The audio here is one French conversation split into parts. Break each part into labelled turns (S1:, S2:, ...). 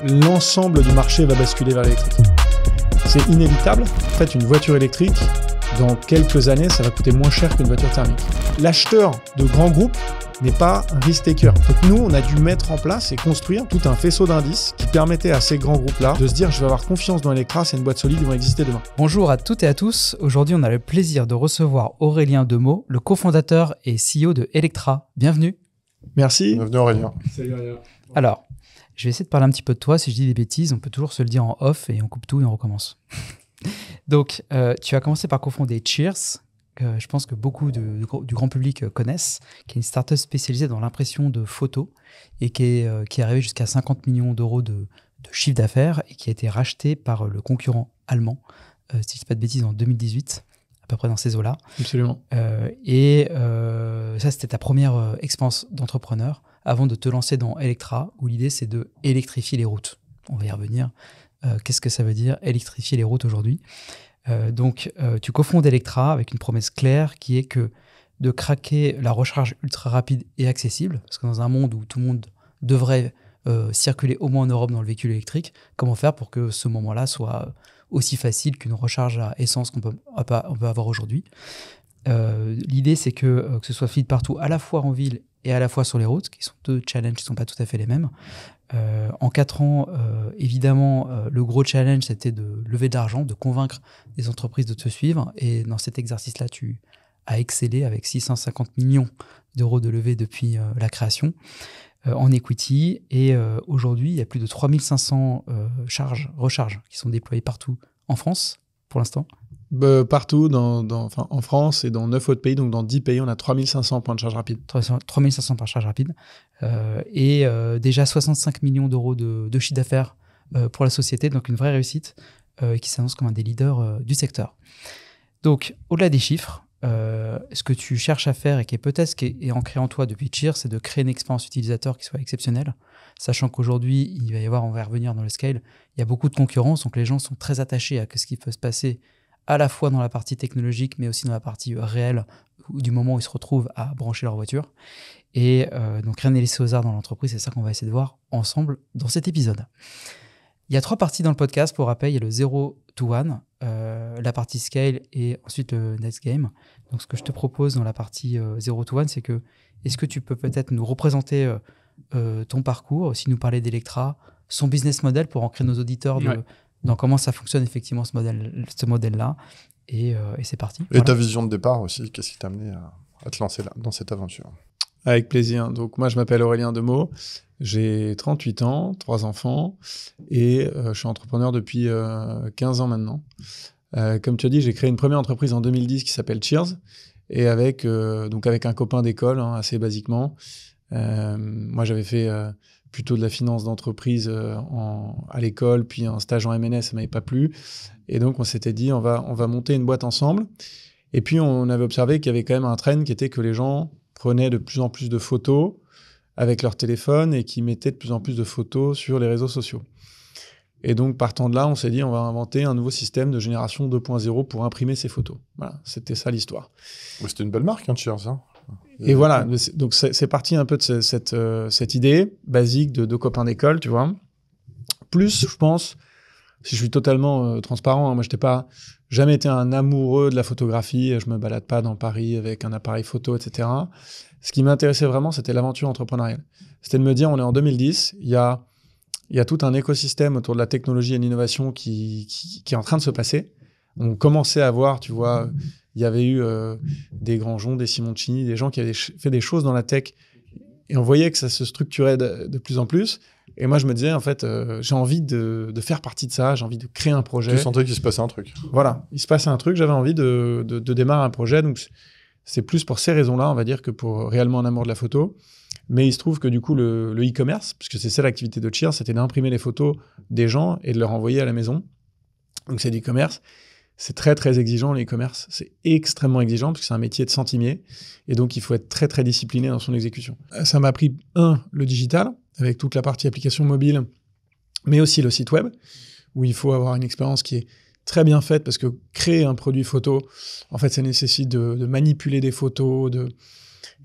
S1: l'ensemble du marché va basculer vers l'électrique. C'est inévitable. En fait, une voiture électrique, dans quelques années, ça va coûter moins cher qu'une voiture thermique. L'acheteur de grands groupes n'est pas un risk-taker. Donc nous, on a dû mettre en place et construire tout un faisceau d'indices qui permettait à ces grands groupes-là de se dire « je vais avoir confiance dans Electra, c'est une boîte solide, ils vont exister demain ».
S2: Bonjour à toutes et à tous. Aujourd'hui, on a le plaisir de recevoir Aurélien Demeaux, le cofondateur et CEO de Electra. Bienvenue.
S1: Merci.
S3: Bienvenue Aurélien.
S1: Salut Aurélien.
S2: Alors, je vais essayer de parler un petit peu de toi. Si je dis des bêtises, on peut toujours se le dire en off et on coupe tout et on recommence. Donc, tu as commencé par cofonder Cheers, que je pense que beaucoup du grand public connaissent, qui est une startup spécialisée dans l'impression de photos et qui est arrivée jusqu'à 50 millions d'euros de chiffre d'affaires et qui a été rachetée par le concurrent allemand, si je ne dis pas de bêtises, en 2018, à peu près dans ces eaux-là.
S1: Absolument.
S2: Ça, c'était ta première expérience d'entrepreneur avant de te lancer dans Electra, où l'idée, c'est de électrifier les routes. On va y revenir. Qu'est-ce que ça veut dire, électrifier les routes aujourd'hui ? Tu cofondes Electra avec une promesse claire qui est que de craquer la recharge ultra rapide et accessible, parce que dans un monde où tout le monde devrait circuler au moins en Europe dans le véhicule électrique, comment faire pour que ce moment-là soit aussi facile qu'une recharge à essence qu'on peut avoir aujourd'hui. L'idée, c'est que ce soit fluide partout, à la fois en ville et à la fois sur les routes, qui sont deux challenges qui ne sont pas tout à fait les mêmes. En 4 ans, évidemment, le gros challenge, c'était de lever de l'argent, de convaincre des entreprises de te suivre. Et dans cet exercice-là, tu as excellé avec 650 millions d'euros de levée depuis la création en equity. Et aujourd'hui, il y a plus de 3500 recharges qui sont déployées partout en France, pour l'instant.
S1: Partout, en France et dans 9 autres pays, donc dans 10 pays, on a 3500 points de charge rapide.
S2: 3500 par charge rapide. Déjà 65 millions d'euros de chiffre d'affaires pour la société, donc une vraie réussite qui s'annonce comme un des leaders du secteur. Donc, au-delà des chiffres, ce que tu cherches à faire et qui est peut-être ce qui est ancré en toi depuis Cheers, c'est de créer une expérience utilisateur qui soit exceptionnelle, sachant qu'aujourd'hui, il va y avoir, on va y revenir dans le scale, il y a beaucoup de concurrence, donc les gens sont très attachés à ce qui peut se passer à la fois dans la partie technologique, mais aussi dans la partie réelle, du moment où ils se retrouvent à brancher leur voiture. Et donc, rien n'est laissé aux arts dans l'entreprise, c'est ça qu'on va essayer de voir ensemble dans cet épisode. Il y a 3 parties dans le podcast, pour rappel, il y a le 0 to 1, la partie scale et ensuite le next game. Donc, ce que je te propose dans la partie 0 to 1, c'est que, est-ce que tu peux peut-être nous représenter ton parcours, aussi nous parler d'Electra, son business model pour ancrer nos auditeurs dans comment ça fonctionne effectivement ce modèle-là. Et c'est parti.
S3: Et ta vision de départ aussi, qu'est-ce qui t'a amené à te lancer là, dans cette aventure ?
S1: Avec plaisir. Donc moi, je m'appelle Aurélien Demeaux, j'ai 38 ans, 3 enfants et je suis entrepreneur depuis 15 ans maintenant. Comme tu as dit, j'ai créé une première entreprise en 2010 qui s'appelle Cheers et avec un copain d'école, assez basiquement. Moi, j'avais fait plutôt de la finance d'entreprise à l'école, puis un stage en M&A, ça m'avait pas plu. Et donc, on s'était dit, on va monter une boîte ensemble. Et puis, on avait observé qu'il y avait quand même un trend qui était que les gens prenaient de plus en plus de photos avec leur téléphone et qui mettaient de plus en plus de photos sur les réseaux sociaux. Et donc, partant de là, on s'est dit, on va inventer un nouveau système de génération 2.0 pour imprimer ces photos. Voilà, c'était ça l'histoire.
S3: C'était une belle marque, Cheers, hein.
S1: Et voilà, donc c'est parti un peu de cette idée basique de 2 copains d'école, tu vois. Plus, je pense, si je suis totalement transparent, moi, je n'ai jamais été un amoureux de la photographie, je ne me balade pas dans Paris avec un appareil photo, etc. Ce qui m'intéressait vraiment, c'était l'aventure entrepreneuriale. C'était de me dire, on est en 2010, il y a tout un écosystème autour de la technologie et de l'innovation qui est en train de se passer. On commençait à voir, tu vois... Il y avait eu des Grandjean, des Simoncini, des gens qui avaient fait des choses dans la tech. Et on voyait que ça se structurait de plus en plus. Et moi, je me disais, en fait, j'ai envie de faire partie de ça. J'ai envie de créer un projet.
S3: Tu sentais qu'il se passait un truc.
S1: Voilà, il se passait un truc. J'avais envie de démarrer un projet. Donc, c'est plus pour ces raisons-là, on va dire, que pour réellement un amour de la photo. Mais il se trouve que du coup, le e-commerce, puisque c'est ça l'activité de Cheers, c'était d'imprimer les photos des gens et de leur envoyer à la maison. Donc, c'est l'e-commerce. C'est très, très exigeant, l'e-commerce. C'est extrêmement exigeant parce que c'est un métier de centimier. Et donc, il faut être très, très discipliné dans son exécution. Ça m'a appris, le digital, avec toute la partie application mobile, mais aussi le site web, où il faut avoir une expérience qui est très bien faite parce que créer un produit photo, en fait, ça nécessite de manipuler des photos,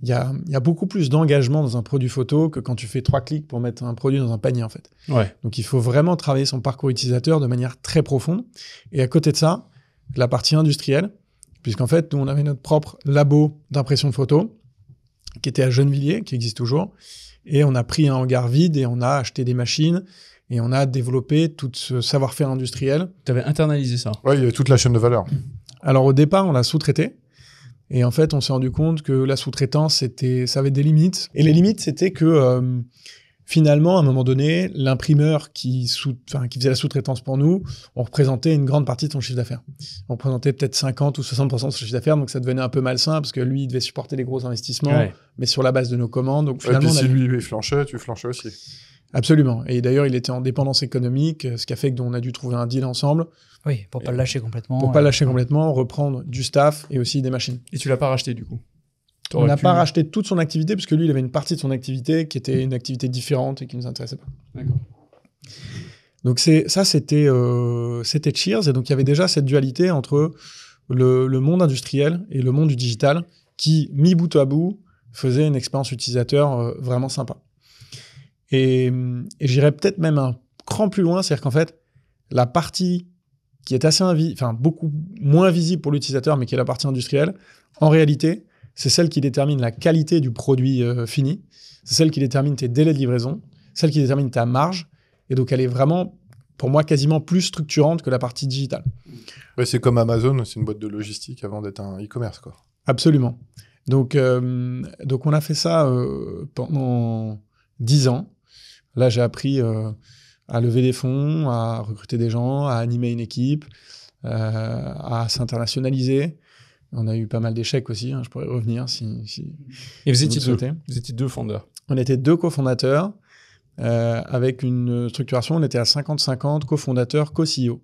S1: il y a beaucoup plus d'engagement dans un produit photo que quand tu fais 3 clics pour mettre un produit dans un panier, en fait.
S4: Ouais.
S1: Donc, il faut vraiment travailler son parcours utilisateur de manière très profonde. Et à côté de ça, la partie industrielle, puisqu'en fait, nous, on avait notre propre labo d'impression de photos qui était à Gennevilliers, qui existe toujours. Et on a pris un hangar vide et on a acheté des machines et on a développé tout ce savoir-faire industriel.
S4: Tu avais internalisé ça.
S3: Ouais, il y avait toute la chaîne de valeur.
S1: Alors, au départ, on l'a sous-traité. Et en fait, on s'est rendu compte que la sous-traitance, ça avait des limites. Et les limites, c'était que finalement, à un moment donné, l'imprimeur qui faisait la sous-traitance pour nous, on représentait une grande partie de son chiffre d'affaires. On représentait peut-être 50 ou 60% de son chiffre d'affaires, donc ça devenait un peu malsain parce que lui, il devait supporter les gros investissements, mais sur la base de nos commandes. Donc
S3: Et puis
S1: finalement,
S3: si lui, il flanchait, tu flanchais aussi.
S1: Absolument. Et d'ailleurs, il était en dépendance économique, ce qui a fait qu'on a dû trouver un deal ensemble.
S2: Oui, pour pas le lâcher complètement.
S1: Pour pas le lâcher complètement, reprendre du staff et aussi des machines.
S4: Et tu l'as pas racheté du coup?
S1: On n'a pas racheté toute son activité, parce que lui, il avait une partie de son activité qui était une activité différente et qui ne nous intéressait pas.
S4: D'accord.
S1: Donc c'était Cheers, et donc il y avait déjà cette dualité entre le monde industriel et le monde du digital qui, mis bout à bout, faisait une expérience utilisateur vraiment sympa. Et j'irais peut-être même un cran plus loin, c'est-à-dire qu'en fait, la partie qui est beaucoup moins visible pour l'utilisateur, mais qui est la partie industrielle, en réalité, c'est celle qui détermine la qualité du produit fini, c'est celle qui détermine tes délais de livraison, celle qui détermine ta marge, et donc elle est vraiment, pour moi, quasiment plus structurante que la partie digitale.
S3: Ouais, c'est comme Amazon, c'est une boîte de logistique avant d'être un e-commerce, quoi.
S1: Absolument. Donc on a fait ça pendant 10 ans. Là, j'ai appris à lever des fonds, à recruter des gens, à animer une équipe, à s'internationaliser. On a eu pas mal d'échecs aussi, je pourrais revenir si
S4: Et vous
S1: si
S4: étiez
S1: le souhaitez.
S4: Vous étiez 2 fondeurs.
S1: On était 2 cofondateurs avec une structuration, on était à 50-50, cofondateurs, co-CEO.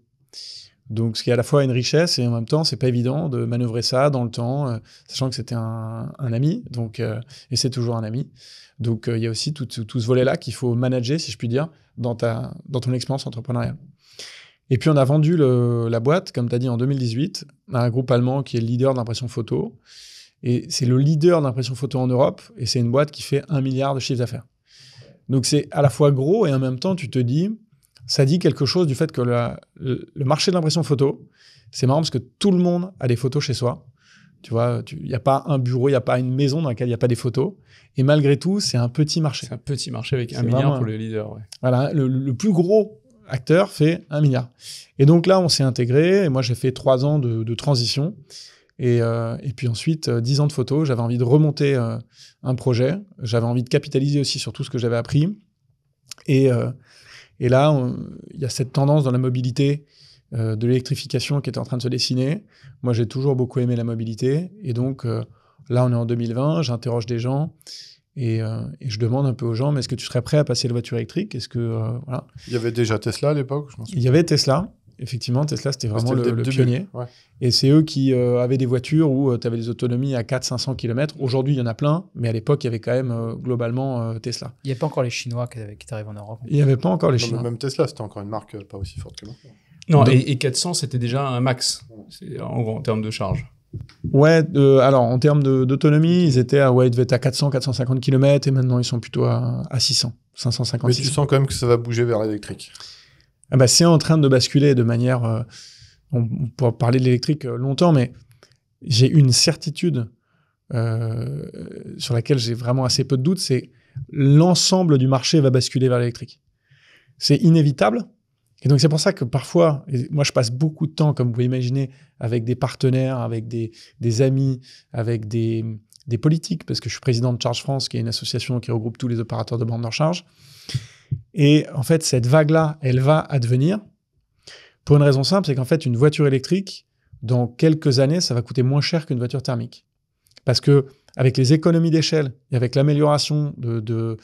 S1: Donc, ce qui est à la fois une richesse et en même temps, c'est pas évident de manœuvrer ça dans le temps, sachant que c'était un ami, donc, et c'est toujours un ami. Donc, il y a aussi tout ce volet-là qu'il faut manager, si je puis dire, dans ton expérience entrepreneuriale. Et puis, on a vendu la boîte, comme tu as dit, en 2018, à un groupe allemand qui est le leader d'impression photo. Et c'est le leader d'impression photo en Europe, et c'est une boîte qui fait 1 milliard de chiffre d'affaires. Donc, c'est à la fois gros, et en même temps, tu te dis, ça dit quelque chose du fait que le marché de l'impression photo, c'est marrant parce que tout le monde a des photos chez soi. Tu vois, il n'y a pas un bureau, il n'y a pas une maison dans laquelle il n'y a pas des photos. Et malgré tout, c'est un petit marché.
S4: C'est un petit marché avec 1
S1: C'est
S4: milliard
S1: vraiment
S4: pour les leaders. Ouais.
S1: Voilà, le plus gros acteur fait 1 milliard. Et donc là, on s'est intégré. Et moi, j'ai fait 3 ans de transition. Et puis ensuite, 10 ans de photo. J'avais envie de remonter un projet. J'avais envie de capitaliser aussi sur tout ce que j'avais appris. Et là, il y a cette tendance dans la mobilité de l'électrification qui était en train de se dessiner. Moi, j'ai toujours beaucoup aimé la mobilité. Et donc, là, on est en 2020, j'interroge des gens et je demande un peu aux gens, mais est-ce que tu serais prêt à passer à la voiture électrique? Est-ce que, voilà.
S3: Il y avait déjà Tesla à l'époque, je pense.
S1: Il y avait Tesla. Effectivement, Tesla, c'était vraiment le
S3: début.
S1: pionnier.
S3: Ouais.
S1: Et c'est eux qui avaient des voitures où tu avais des autonomies à 400-500 km. Aujourd'hui, il y en a plein, mais à l'époque, il y avait quand même globalement Tesla.
S2: Il n'y avait pas encore les Chinois qui arrivent en Europe.
S1: Il n'y avait pas encore les
S3: Non,
S1: Chinois.
S3: mais même Tesla, c'était encore une marque pas aussi forte que maintenant.
S4: Non,
S1: Donc-
S4: et 400, c'était déjà un max, en gros, en termes de charge.
S1: Ouais, alors en termes d'autonomie, ils devaient être à 400-450 km et maintenant ils sont plutôt à 600, 550.
S3: Mais tu sens quand même que ça va bouger vers l'électrique.
S1: Ah bah, c'est en train de basculer de manière... on pourra parler de l'électrique longtemps, mais j'ai une certitude sur laquelle j'ai vraiment assez peu de doutes, c'est l'ensemble du marché va basculer vers l'électrique. C'est inévitable. Et donc c'est pour ça que parfois, et moi je passe beaucoup de temps, comme vous pouvez imaginer, avec des partenaires, avec des amis, avec des politiques, parce que je suis président de Charge France, qui est une association qui regroupe tous les opérateurs de bornes de recharge. Et en fait, cette vague-là, elle va advenir pour une raison simple, c'est qu'en fait, une voiture électrique, dans quelques années, ça va coûter moins cher qu'une voiture thermique. Parce que avec les économies d'échelle et avec l'amélioration de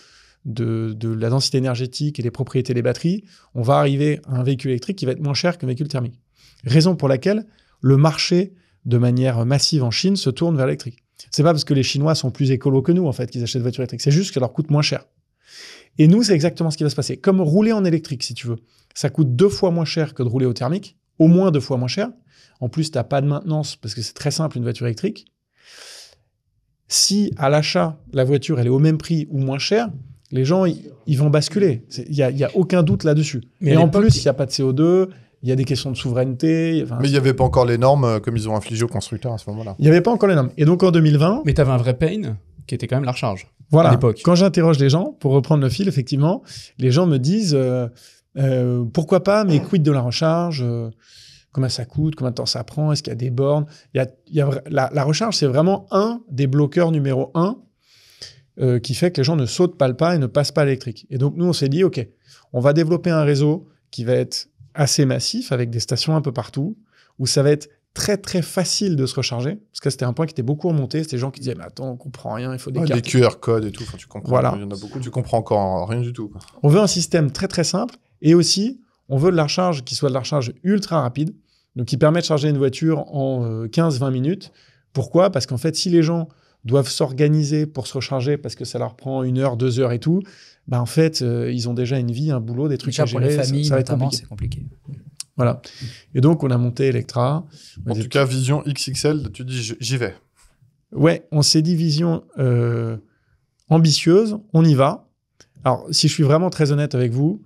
S1: la densité énergétique et des propriétés des batteries, on va arriver à un véhicule électrique qui va être moins cher qu'un véhicule thermique. Raison pour laquelle le marché, de manière massive en Chine, se tourne vers l'électrique. C'est pas parce que les Chinois sont plus écolos que nous, en fait, qu'ils achètent des voitures électriques. C'est juste que ça leur coûte moins cher. Et nous, c'est exactement ce qui va se passer. Comme rouler en électrique, si tu veux, ça coûte 2 fois moins cher que de rouler au thermique, au moins 2 fois moins cher. En plus, tu n'as pas de maintenance parce que c'est très simple, une voiture électrique. si à l'achat, la voiture elle est au même prix ou moins chère, les gens ils vont basculer. Il y a aucun doute là-dessus.
S4: Mais
S1: Et
S4: à
S1: en
S4: l'époque-
S1: plus, il n'y a pas de CO2, il y a des questions de souveraineté. Enfin,
S3: Mais il n'y avait pas encore les normes comme ils ont infligé aux constructeurs à ce moment-là.
S1: il n'y avait pas encore les normes. Et donc en 2020,
S4: Mais t'avais un vrai pain qui était quand même la recharge. À
S1: voilà,
S4: l'époque.
S1: quand j'interroge les gens, pour reprendre le fil, effectivement, les gens me disent pourquoi pas, mais quid de la recharge combien ça coûte, combien de temps ça prend, est-ce qu'il y a des bornes. La recharge, c'est vraiment un des bloqueurs numéro 1 qui fait que les gens ne sautent pas le pas et ne passent pas à l'électrique. Et donc, nous, on s'est dit, OK, on va développer un réseau qui va être assez massif, avec des stations un peu partout, où ça va être très, très facile de se recharger. Parce que c'était un point qui était beaucoup remonté. C'était des gens qui disaient, mais attends, on comprend rien, il faut des
S3: Ouais,
S1: cartes.
S3: les QR codes et tout, enfin, tu comprends.
S1: Voilà.
S3: Il y en a beaucoup, tu comprends encore rien du tout. Quoi.
S1: On veut un système très, très simple. Et aussi, on veut de la recharge qui soit de la recharge ultra rapide. Donc, qui permet de charger une voiture en 15-20 minutes. Pourquoi ? Parce qu'en fait, si les gens doivent s'organiser pour se recharger parce que ça leur prend 1 heure, 2 heures et tout, bah en fait, ils ont déjà une vie, un boulot, des trucs
S2: Déjà
S1: à
S2: pour
S1: gérer.
S2: les familles,
S1: ça va être
S2: notamment,
S1: compliqué.
S2: c'est compliqué.
S1: Voilà. Et donc, on a monté Electra.
S3: En tout cas, vision XXL, tu dis j'y vais.
S1: Ouais, on s'est dit vision ambitieuse, on y va. Alors, si je suis vraiment très honnête avec vous,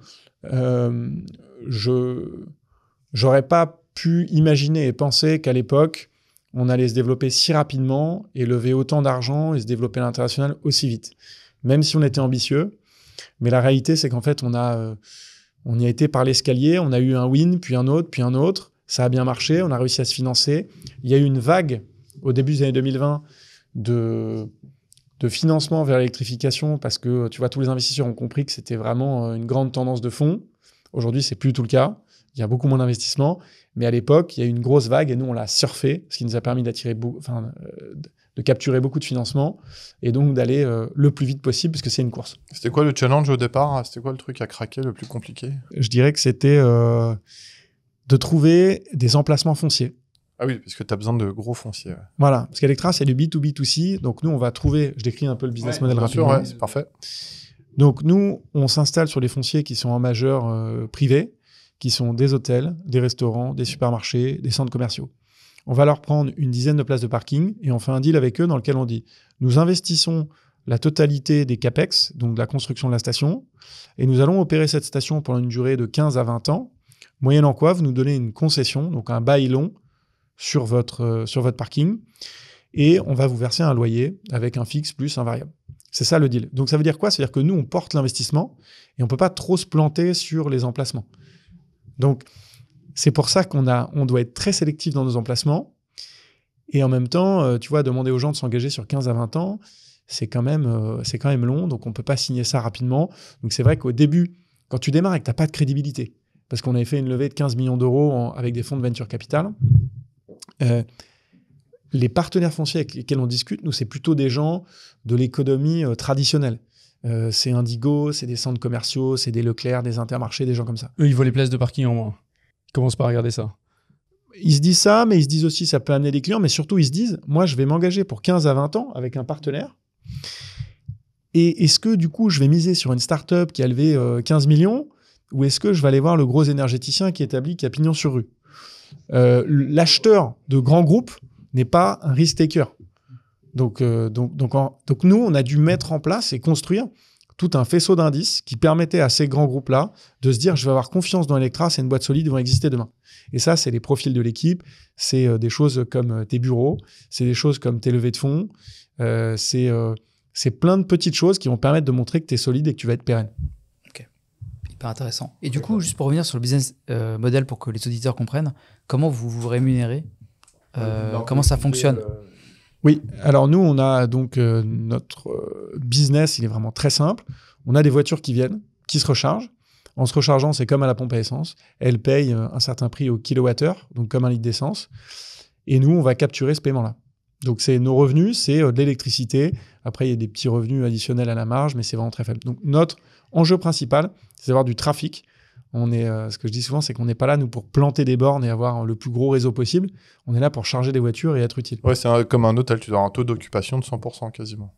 S1: j'aurais pas pu imaginer et penser qu'à l'époque, on allait se développer si rapidement et lever autant d'argent et se développer à l'international aussi vite. Même si on était ambitieux. Mais la réalité, c'est qu'en fait, on y a été par l'escalier, on a eu un win, puis un autre, puis un autre. Ça a bien marché, on a réussi à se financer. Il y a eu une vague au début des années 2020 de financement vers l'électrification parce que, tu vois, tous les investisseurs ont compris que c'était vraiment une grande tendance de fond. Aujourd'hui, c'est plus tout le cas. Il y a beaucoup moins d'investissements. Mais à l'époque, il y a eu une grosse vague et nous, on l'a surfé, ce qui nous a permis de capturer beaucoup de financement et donc d'aller le plus vite possible parce que c'est une course.
S3: C'était quoi le challenge au départ ? C'était quoi le truc à craquer le plus compliqué ?
S1: Je dirais que c'était de trouver des emplacements fonciers.
S3: Ah oui, parce que tu as besoin de gros fonciers. Ouais.
S1: Voilà, parce qu'Electra, c'est du B2B2C. Donc nous, on va trouver, je décris un peu le business model
S3: Bien sûr,
S1: rapidement.
S3: ouais, c'est parfait.
S1: Donc nous, on s'installe sur les fonciers qui sont en majeur privé, qui sont des hôtels, des restaurants, des supermarchés, des centres commerciaux. On va leur prendre une dizaine de places de parking et on fait un deal avec eux dans lequel on dit nous investissons la totalité des CAPEX, donc de la construction de la station, et nous allons opérer cette station pendant une durée de 15 à 20 ans, moyennant quoi vous nous donnez une concession, donc un bail long sur votre parking, et on va vous verser un loyer avec un fixe plus un variable. C'est ça le deal. Donc ça veut dire quoi ? Ça veut dire que nous, on porte l'investissement et on ne peut pas trop se planter sur les emplacements. Donc, c'est pour ça on doit être très sélectif dans nos emplacements. Et en même temps, tu vois, demander aux gens de s'engager sur 15 à 20 ans, c'est quand même long. Donc, on ne peut pas signer ça rapidement. Donc, c'est vrai qu'au début, quand tu démarres et que tu n'as pas de crédibilité, parce qu'on avait fait une levée de 15 millions d'euros avec des fonds de venture capital, les partenaires fonciers avec lesquels on discute, nous, c'est plutôt des gens de l'économie traditionnelle. C'est Indigo, c'est des centres commerciaux, c'est des Leclerc, des Intermarchés, des gens comme ça.
S4: Eux, ils voient les places de parking en moins. Ils commencent pas à regarder ça.
S1: Ils se disent ça, mais ils se disent aussi ça peut amener des clients, mais surtout ils se disent, moi je vais m'engager pour 15 à 20 ans avec un partenaire. Et est-ce que du coup je vais miser sur une start-up qui a levé 15 millions ou est-ce que je vais aller voir le gros énergéticien qui a pignon sur rue ? L'acheteur de grands groupes n'est pas un risk-taker. Donc nous, on a dû mettre en place et construire tout un faisceau d'indices qui permettait à ces grands groupes-là de se dire je vais avoir confiance dans Electra, c'est une boîte solide, ils vont exister demain. Et ça, c'est les profils de l'équipe, c'est des choses comme tes bureaux, c'est des choses comme tes levées de fonds, c'est plein de petites choses qui vont permettre de montrer que tu es solide et que tu vas être pérenne.
S2: Ok, hyper intéressant. Et du coup, juste pour revenir sur le business model pour que les auditeurs comprennent, comment vous vous rémunérez comment ça fonctionne
S1: Oui, alors nous, on a donc notre business, il est vraiment très simple. On a des voitures qui viennent, qui se rechargent. En se rechargeant, c'est comme à la pompe à essence. Elles payent un certain prix au kilowattheure, donc comme un litre d'essence. Et nous, on va capturer ce paiement-là. Donc, c'est nos revenus, c'est de l'électricité. Après, il y a des petits revenus additionnels à la marge, mais c'est vraiment très faible. Donc, notre enjeu principal, c'est d'avoir du trafic. Ce que je dis souvent, c'est qu'on n'est pas là, nous, pour planter des bornes et avoir le plus gros réseau possible. On est là pour charger des voitures et être utile.
S3: Ouais, c'est comme un hôtel, tu dois avoir un taux d'occupation de 100% quasiment.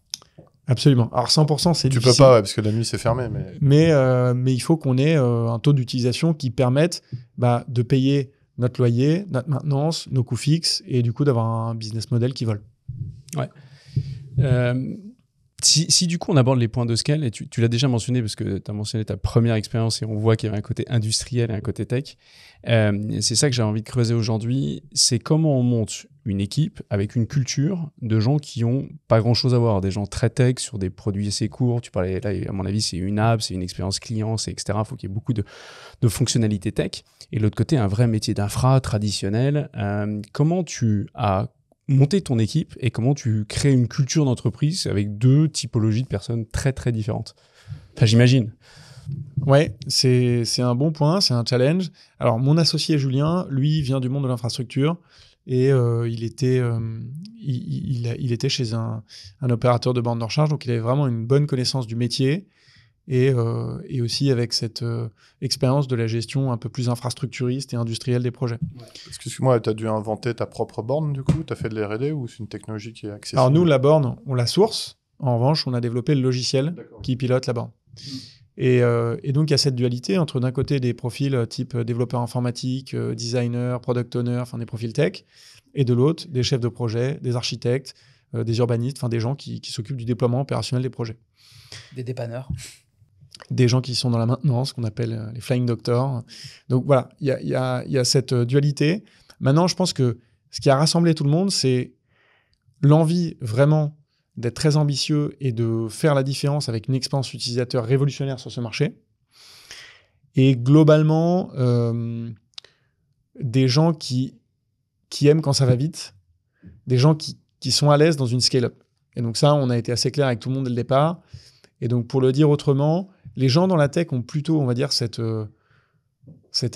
S1: Absolument. Alors, 100%, c'est difficile.
S3: Tu peux pas, ouais, parce que la nuit, c'est fermé.
S1: Mais il faut qu'on ait un taux d'utilisation qui permette de payer notre loyer, notre maintenance, nos coûts fixes et du coup, d'avoir un business model qui vole.
S4: Ouais. Si du coup on aborde les points de scale, et tu l'as déjà mentionné parce que tu as mentionné ta première expérience et on voit qu'il y avait un côté industriel et un côté tech, c'est ça que j'ai envie de creuser aujourd'hui, c'est comment on monte une équipe avec une culture de gens qui ont pas grand chose à voir, des gens très tech sur des produits assez courts, tu parlais là à mon avis c'est une app, c'est une expérience client, c'est etc, il faut qu'il y ait beaucoup de fonctionnalités tech, et de l'autre côté un vrai métier d'infra traditionnel. Comment tu as monter ton équipe et comment tu crées une culture d'entreprise avec deux typologies de personnes très très différentes. Enfin, j'imagine.
S1: Ouais, c'est un bon point, c'est un challenge. Alors, mon associé Julien, lui, vient du monde de l'infrastructure et il était chez un opérateur de borne de recharge, donc il avait vraiment une bonne connaissance du métier et aussi avec cette expérience de la gestion un peu plus infrastructuriste et industrielle des projets.
S3: Excuse-moi, tu as dû inventer ta propre borne du coup? Tu as fait de l'R&D ou c'est une technologie qui est accessible?
S1: Alors nous, la borne, on la source. En revanche, on a développé le logiciel qui pilote la borne. Et donc, il y a cette dualité entre d'un côté des profils type développeur informatique, designer, product owner, enfin des profils tech, et de l'autre, des chefs de projet, des architectes, des urbanistes, enfin des gens qui s'occupent du déploiement opérationnel des projets.
S2: Des dépanneurs.
S1: Des gens qui sont dans la maintenance, qu'on appelle les flying doctors. Donc voilà, il y a cette dualité. Maintenant, je pense que ce qui a rassemblé tout le monde, c'est l'envie vraiment d'être très ambitieux et de faire la différence avec une expérience utilisateur révolutionnaire sur ce marché. Et globalement, des gens qui aiment quand ça va vite, des gens qui sont à l'aise dans une scale-up. Et donc ça, on a été assez clair avec tout le monde dès le départ. Et donc, pour le dire autrement, les gens dans la tech ont plutôt, on va dire, cette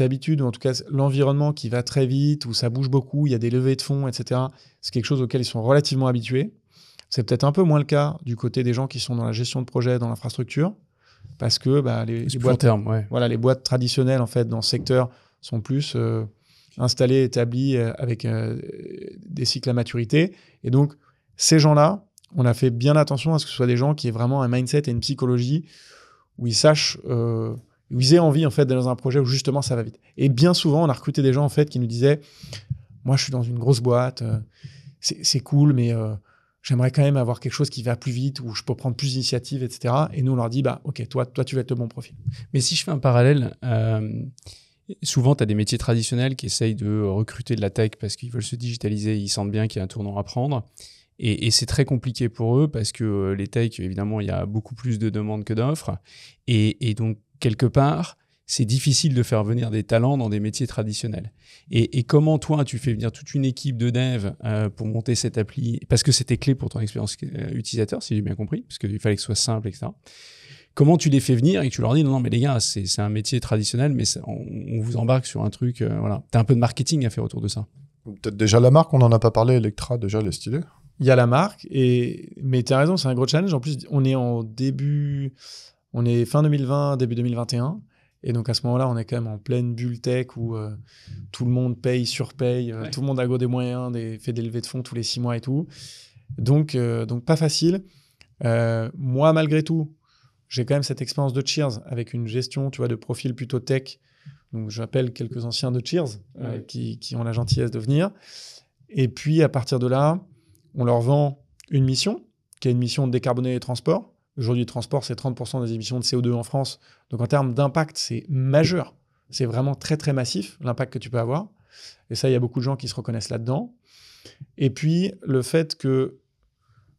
S1: habitude, ou en tout cas l'environnement qui va très vite, où ça bouge beaucoup, il y a des levées de fonds, etc. C'est quelque chose auquel ils sont relativement habitués. C'est peut-être un peu moins le cas du côté des gens qui sont dans la gestion de projet, dans l'infrastructure, parce que les boîtes, voilà, les boîtes traditionnelles en fait, dans ce secteur sont plus installées, établies, avec des cycles à maturité. Et donc, ces gens-là, on a fait bien attention à ce que ce soit des gens qui aient vraiment un mindset et une psychologie où ils sachent, où ils aient envie en fait d'aller dans un projet où justement ça va vite. Et bien souvent, on a recruté des gens en fait qui nous disaient, moi je suis dans une grosse boîte, c'est cool, mais j'aimerais quand même avoir quelque chose qui va plus vite, où je peux prendre plus d'initiatives, etc. Et nous on leur dit, ok, toi tu vas être le bon profil.
S4: Mais si je fais un parallèle, souvent tu as des métiers traditionnels qui essayent de recruter de la tech parce qu'ils veulent se digitaliser, ils sentent bien qu'il y a un tournant à prendre. Et c'est très compliqué pour eux parce que les techs, évidemment, il y a beaucoup plus de demandes que d'offres. Et donc, quelque part, c'est difficile de faire venir des talents dans des métiers traditionnels. Et comment, toi, tu fais venir toute une équipe de dev pour monter cette appli? Parce que c'était clé pour ton expérience utilisateur, si j'ai bien compris, parce qu'il fallait que ce soit simple, etc. Comment tu les fais venir et que tu leur dis non, mais les gars, c'est un métier traditionnel, mais on vous embarque sur un truc. Voilà. Tu as un peu de marketing à faire autour de ça.
S3: Peut-être déjà la marque, on n'en a pas parlé, Electra, déjà, elle est stylée.
S1: Il y a la marque, mais tu as raison, c'est un gros challenge. En plus, on est fin 2020, début 2021. Et donc, à ce moment-là, on est quand même en pleine bulle tech où tout le monde paye, surpaye, tout le monde a go des moyens, fait des levées de fonds tous les 6 mois et tout. Donc pas facile. Moi, malgré tout, j'ai quand même cette expérience de Cheers avec une gestion, tu vois, de profil plutôt tech. Donc, j'appelle quelques anciens de Cheers qui ont la gentillesse de venir. Et puis, à partir de là, on leur vend une mission, qui est une mission de décarboner les transports. Aujourd'hui, le transport, c'est 30% des émissions de CO2 en France. Donc, en termes d'impact, c'est majeur. C'est vraiment très, très massif, l'impact que tu peux avoir. Et ça, il y a beaucoup de gens qui se reconnaissent là-dedans. Et puis, le fait que,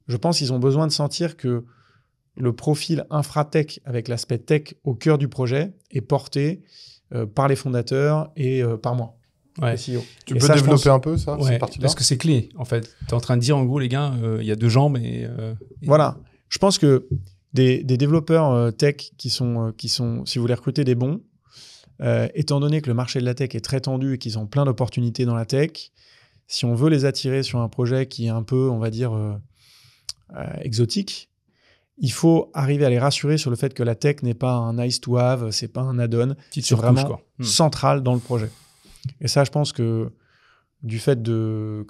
S1: je pense qu'ils ont besoin de sentir que le profil infratech, avec l'aspect tech au cœur du projet, est porté par les fondateurs et par moi.
S4: Ouais.
S3: Tu peux développer un peu ça, cette partie-là?
S4: Parce que c'est clé, en fait. Tu es en train de dire, en gros, les gars, il y a 2 jambes
S1: Voilà. Je pense que des développeurs tech qui sont, si vous voulez recruter des bons, étant donné que le marché de la tech est très tendu et qu'ils ont plein d'opportunités dans la tech, si on veut les attirer sur un projet qui est un peu, on va dire, exotique, il faut arriver à les rassurer sur le fait que la tech n'est pas un nice to have, c'est pas un add-on, c'est vraiment central dans le projet. Et ça, je pense que du fait de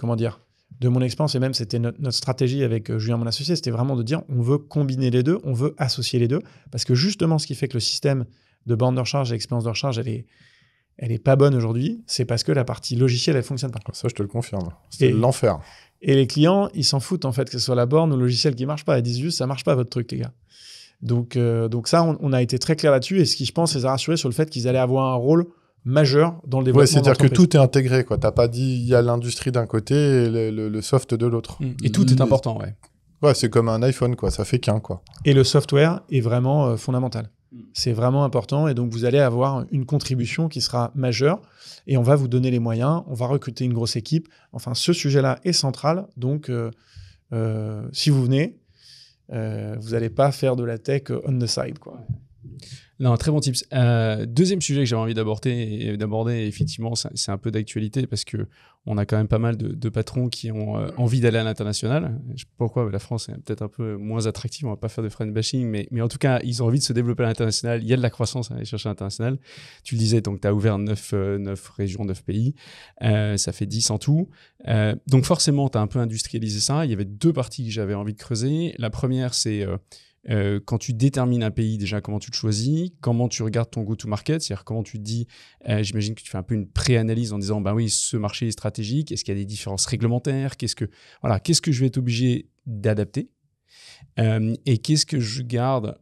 S1: mon expérience, et même c'était notre stratégie avec Julien, mon associé, c'était vraiment de dire on veut combiner les deux, on veut associer les deux, parce que justement, ce qui fait que le système de borne de recharge et l'expérience de recharge, elle est pas bonne aujourd'hui, c'est parce que la partie logicielle, elle fonctionne pas.
S3: Ça, je te le confirme. C'est l'enfer.
S1: Et les clients, ils s'en foutent en fait que ce soit la borne ou le logiciel qui marche pas. Ils disent juste ça marche pas votre truc, les gars. Donc ça, on a été très clair là-dessus. Et ce qui, je pense, les a rassurés sur le fait qu'ils allaient avoir un rôle majeur dans le développement.
S3: Ouais, c'est-à-dire que tout est intégré, quoi. T'as pas dit il y a l'industrie d'un côté et le soft de l'autre.
S4: Et tout est important, ouais.
S3: Ouais, c'est comme un iPhone, quoi. Ça fait qu'un, quoi.
S1: Et le software est vraiment fondamental. C'est vraiment important. Et donc, vous allez avoir une contribution qui sera majeure. Et on va vous donner les moyens. On va recruter une grosse équipe. Enfin, ce sujet-là est central. Donc, si vous venez, vous n'allez pas faire de la tech on the side, quoi.
S4: Non, très bon tips. Deuxième sujet que j'avais envie d'aborder, effectivement, c'est un peu d'actualité parce que on a quand même pas mal de patrons qui ont envie d'aller à l'international. Je sais pas pourquoi, mais la France est peut-être un peu moins attractive. On va pas faire de friend bashing, mais en tout cas, ils ont envie de se développer à l'international. Il y a de la croissance à aller chercher à l'international. Tu le disais, donc tu as ouvert 9 régions, 9 pays. Ça fait 10 en tout. Donc forcément, tu as un peu industrialisé ça. Il y avait 2 parties que j'avais envie de creuser. La première, c'est quand tu détermines un pays, déjà, comment tu le choisis, comment tu regardes ton go-to-market, c'est-à-dire comment tu te dis, j'imagine que tu fais un peu une pré-analyse en disant, ben oui, ce marché est stratégique, est-ce qu'il y a des différences réglementaires, qu'est-ce que je vais être obligé d'adapter et qu'est-ce que je garde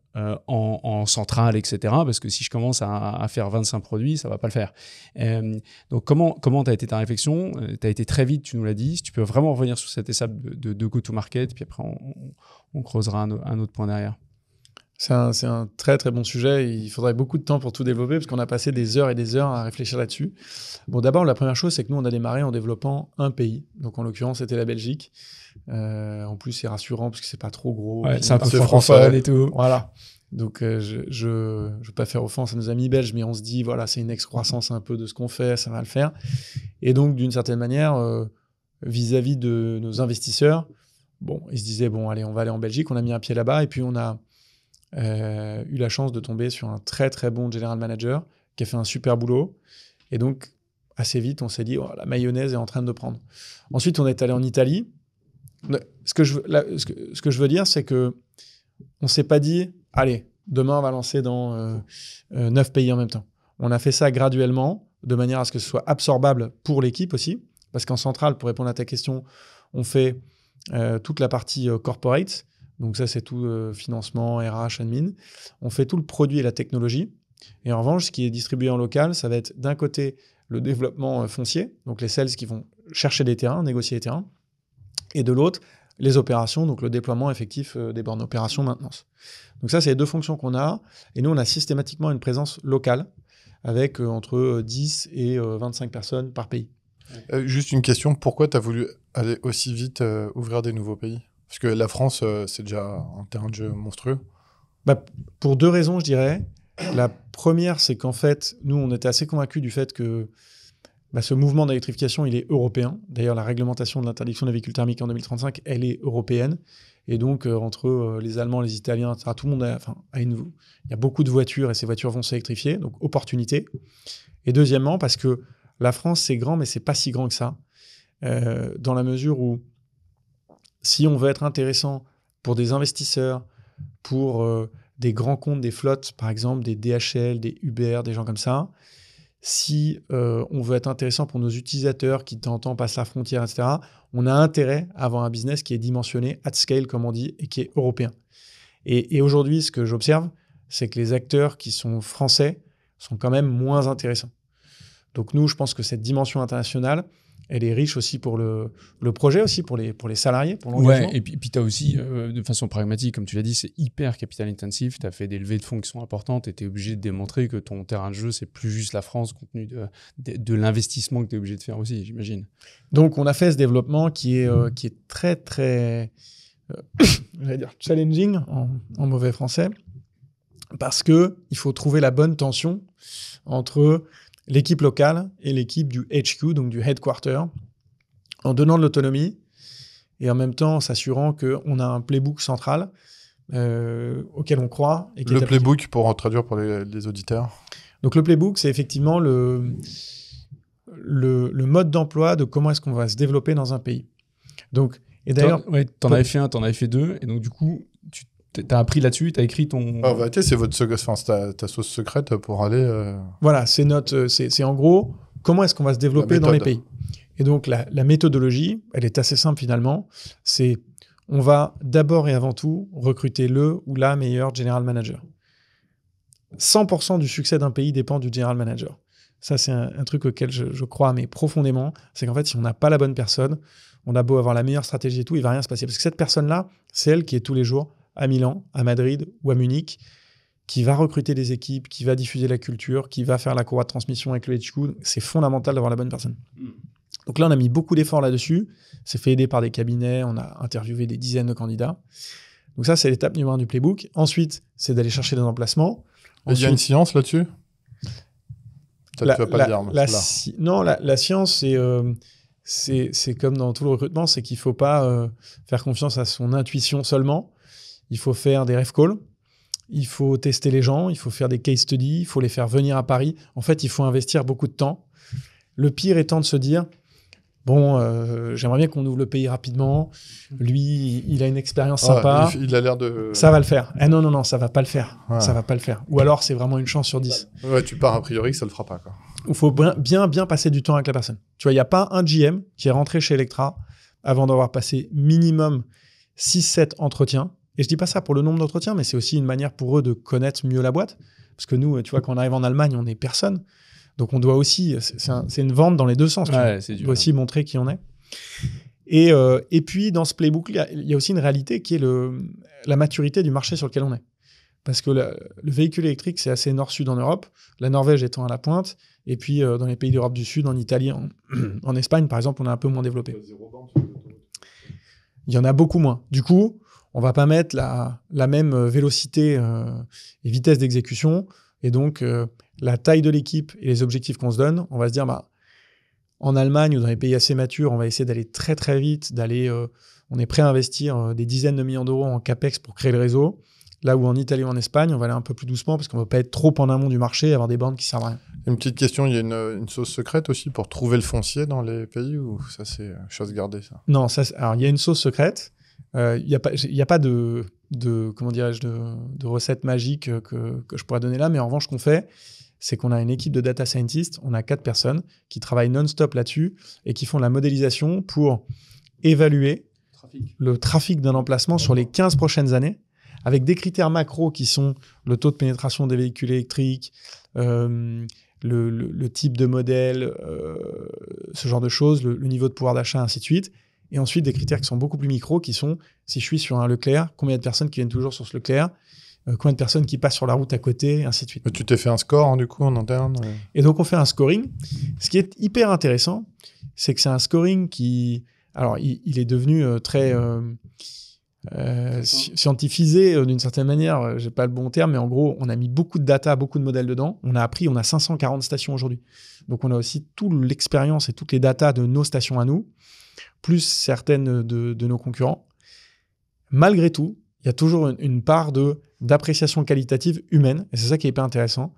S4: en centrale, etc. Parce que si je commence à faire 25 produits, ça ne va pas le faire. Donc, comment tu as été ta réflexion? Tu as été très vite, tu nous l'as dit. Si tu peux vraiment revenir sur cette étape de go-to-market, puis après, on creusera un autre point derrière.
S1: C'est un très, très bon sujet. Il faudrait beaucoup de temps pour tout développer parce qu'on a passé des heures et des heures à réfléchir là-dessus. Bon, d'abord, la première chose, c'est que nous, on a démarré en développant un pays. Donc, en l'occurrence, c'était la Belgique. En plus, c'est rassurant parce que c'est pas trop gros.
S4: Ouais, c'est un peu
S1: français
S4: francophone et tout.
S1: Voilà. Donc, je veux pas faire offense à nos amis belges, mais on se dit, voilà, c'est une excroissance un peu de ce qu'on fait, ça va le faire. Et donc, d'une certaine manière, vis-à-vis de nos investisseurs, bon, ils se disaient, bon, allez, on va aller en Belgique. On a mis un pied là-bas et puis on a eu la chance de tomber sur un très, très bon general manager qui a fait un super boulot. Et donc, assez vite, on s'est dit, oh, la mayonnaise est en train de prendre. Ensuite, on est allé en Italie. Ce que je veux dire, c'est que on s'est pas dit, allez, demain, on va lancer dans 9 pays en même temps. On a fait ça graduellement, de manière à ce que ce soit absorbable pour l'équipe aussi. Parce qu'en centrale, pour répondre à ta question, on fait toute la partie corporate. Donc ça, c'est tout financement, RH, admin. On fait tout le produit et la technologie. Et en revanche, ce qui est distribué en local, ça va être d'un côté le développement foncier, donc les sales qui vont chercher des terrains, négocier les terrains. Et de l'autre, les opérations, donc le déploiement effectif des bornes opération, maintenance. Donc ça, c'est les 2 fonctions qu'on a. Et nous, on a systématiquement une présence locale avec entre 10 et 25 personnes par pays.
S3: Juste une question, pourquoi tu as voulu aller aussi vite ouvrir des nouveaux pays? Parce que la France, c'est déjà un terrain de jeu monstrueux.
S1: Pour 2 raisons, je dirais. La première, c'est qu'en fait, nous, on était assez convaincus du fait que ce mouvement d'électrification, il est européen. D'ailleurs, la réglementation de l'interdiction des véhicules thermiques en 2035, elle est européenne. Et donc, entre les Allemands, les Italiens, etc., tout le monde il y a beaucoup de voitures et ces voitures vont s'électrifier. Donc, opportunité. Et deuxièmement, parce que la France, c'est grand, mais c'est pas si grand que ça. Dans la mesure où, si on veut être intéressant pour des investisseurs, pour des grands comptes, des flottes, par exemple, des DHL, des Uber, des gens comme ça, si on veut être intéressant pour nos utilisateurs qui de temps en temps passent la frontière, etc., on a intérêt à avoir un business qui est dimensionné at scale, comme on dit, et qui est européen. Et aujourd'hui, ce que j'observe, c'est que les acteurs qui sont français sont quand même moins intéressants. Donc nous, je pense que cette dimension internationale, elle est riche aussi pour le projet, aussi pour les salariés, pour l'engagement.
S4: Ouais, et puis tu as aussi, de façon pragmatique, comme tu l'as dit, c'est hyper capital intensif. Tu as fait des levées de fonds qui sont importantes et tu es obligé de démontrer que ton terrain de jeu, c'est plus juste la France, compte tenu de l'investissement que tu es obligé de faire aussi, j'imagine.
S1: Donc, on a fait ce développement qui est très, très j'allais dire challenging en mauvais français, parce qu'il faut trouver la bonne tension entre l'équipe locale et l'équipe du HQ, donc du headquarter, en donnant de l'autonomie et en même temps en s'assurant qu'on a un playbook central auquel on croit. Et qui
S3: le playbook, pour traduire pour les auditeurs.
S1: Donc le playbook, c'est effectivement le mode d'emploi de comment est-ce qu'on va se développer dans un pays. Donc, et d'ailleurs,
S4: t'en avais fait un, t'en avais fait 2, et donc du coup, t'as appris là-dessus, t'as écrit ton...
S3: En vérité, c'est ta sauce secrète pour aller...
S1: Voilà, c'est en gros, comment est-ce qu'on va se développer dans les pays. Et donc, la méthodologie, elle est assez simple finalement. C'est, on va d'abord et avant tout recruter le ou la meilleure general manager. 100% du succès d'un pays dépend du general manager. Ça, c'est un truc auquel je crois, mais profondément. C'est qu'en fait, si on n'a pas la bonne personne, on a beau avoir la meilleure stratégie et tout, il ne va rien se passer. Parce que cette personne-là, c'est elle qui est tous les jours à Milan, à Madrid ou à Munich, qui va recruter des équipes, qui va diffuser la culture, qui va faire la courroie de transmission avec le HQ. C'est fondamental d'avoir la bonne personne. Donc là, on a mis beaucoup d'efforts là-dessus. C'est fait aider par des cabinets. On a interviewé des dizaines de candidats. Donc ça, c'est l'étape numéro 1 du playbook. Ensuite, c'est d'aller chercher des emplacements.
S3: Il y a une science là-dessus? Tu vas pas le dire.
S1: Non, la science, c'est comme dans tout le recrutement, c'est qu'il ne faut pas faire confiance à son intuition seulement. Il faut faire des ref calls. Il faut tester les gens. Il faut faire des case studies. Il faut les faire venir à Paris. En fait, il faut investir beaucoup de temps. Le pire étant de se dire... Bon, j'aimerais bien qu'on ouvre le pays rapidement. Lui, il a une expérience sympa.
S3: Il a l'air de...
S1: Ça va le faire. Non, ça va pas le faire. Ouais. Ça va pas le faire. Ou alors, c'est vraiment une chance sur 10.
S3: Ouais, tu pars a priori que ça le fera pas, quoi.
S1: Il faut bien passer du temps avec la personne. Tu vois, il n'y a pas un GM qui est rentré chez Electra avant d'avoir passé minimum 6-7 entretiens. Et je dis pas ça pour le nombre d'entretiens, mais c'est aussi une manière pour eux de connaître mieux la boîte. Parce que nous, tu vois, quand on arrive en Allemagne, on n'est personne. Donc, on doit aussi... C'est une vente dans les deux sens.
S4: Ouais,
S1: on doit aussi montrer qui on est. Et puis, dans ce playbook, il y a aussi une réalité qui est la maturité du marché sur lequel on est. Parce que le véhicule électrique, c'est assez nord-sud en Europe, la Norvège étant à la pointe, et puis dans les pays d'Europe du Sud, en Italie, en Espagne, par exemple, on est un peu moins développé. Il y en a beaucoup moins. Du coup, on ne va pas mettre la même vélocité et vitesse d'exécution. Et donc, la taille de l'équipe et les objectifs qu'on se donne, on va se dire, en Allemagne ou dans les pays assez matures, on va essayer d'aller très très vite, on est prêt à investir des dizaines de millions d'euros en CAPEX pour créer le réseau. Là où en Italie ou en Espagne, on va aller un peu plus doucement parce qu'on ne va pas être trop en amont du marché et avoir des bandes qui ne servent à rien.
S3: Une petite question, il y a une sauce secrète aussi pour trouver le foncier dans les pays ou ça c'est chose gardée ça?
S1: Non, alors il y a une sauce secrète. Il n'y a pas de comment dirais-je, de recette magique que je pourrais donner là, mais en revanche, ce qu'on fait, c'est qu'on a une équipe de data scientists, on a 4 personnes qui travaillent non-stop là-dessus et qui font la modélisation pour évaluer le trafic d'un emplacement sur les 15 prochaines années avec des critères macro qui sont le taux de pénétration des véhicules électriques, le type de modèle, ce genre de choses, le niveau de pouvoir d'achat, ainsi de suite. Et ensuite, des critères qui sont beaucoup plus micro, qui sont, si je suis sur un Leclerc, combien de personnes qui viennent toujours sur ce Leclerc, combien de personnes qui passent sur la route à côté, ainsi de suite.
S3: Mais tu t'es fait un score, du coup, en interne
S1: Et donc, on fait un scoring. Ce qui est hyper intéressant, c'est que c'est un scoring qui... Alors, il est devenu très scientifisé d'une certaine manière. Je n'ai pas le bon terme, mais en gros, on a mis beaucoup de data, beaucoup de modèles dedans. On a 540 stations aujourd'hui. Donc, on a aussi toute l'expérience et toutes les datas de nos stations à nous, plus certaines de nos concurrents. Malgré tout, il y a toujours une part d'appréciation qualitative humaine, et c'est ça qui est hyper intéressant,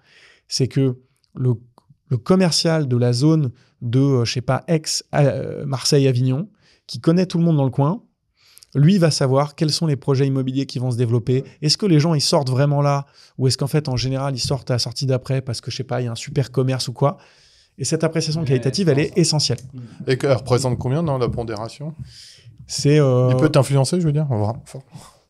S1: c'est que le commercial de la zone de, Marseille-Avignon, qui connaît tout le monde dans le coin, lui va savoir quels sont les projets immobiliers qui vont se développer. Est-ce que les gens, ils sortent vraiment là, ou est-ce qu'en fait, en général, ils sortent à la sortie d'après parce que, il y a un super commerce ou quoi. Et cette appréciation qualitative, elle est essentielle.
S3: Et elle représente combien dans la pondération?
S1: Il
S3: peut t'influencer, je veux dire.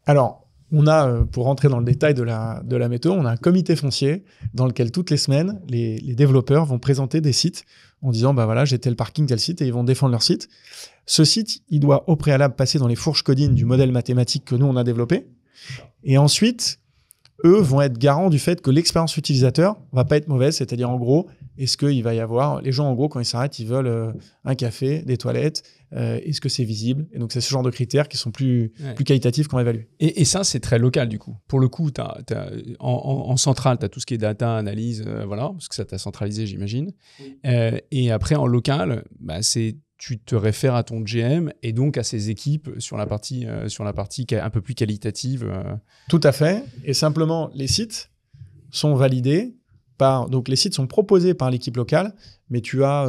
S1: Alors, on a, pour rentrer dans le détail de la méthode, on a un comité foncier dans lequel toutes les semaines, les développeurs vont présenter des sites en disant, j'ai tel parking, tel site, et ils vont défendre leur site. Ce site, il doit au préalable passer dans les fourches codines du modèle mathématique que nous, on a développé. Et ensuite, eux vont être garants du fait que l'expérience utilisateur va pas être mauvaise, c'est-à-dire en gros, est-ce qu'il va y avoir... Les gens, en gros, quand ils s'arrêtent, ils veulent un café, des toilettes, est-ce que c'est visible? Et donc, c'est ce genre de critères qui sont plus qualitatifs qu'on va évaluer.
S4: Et ça, c'est très local, du coup. Pour le coup, en centrale, tu as tout ce qui est data, analyse, parce que ça t'a centralisé, j'imagine. Oui. Et après, en local, tu te réfères à ton GM et donc à ses équipes sur la partie un peu plus qualitative.
S1: Tout à fait. Et simplement, les sites sont validés donc les sites sont proposés par l'équipe locale, mais tu as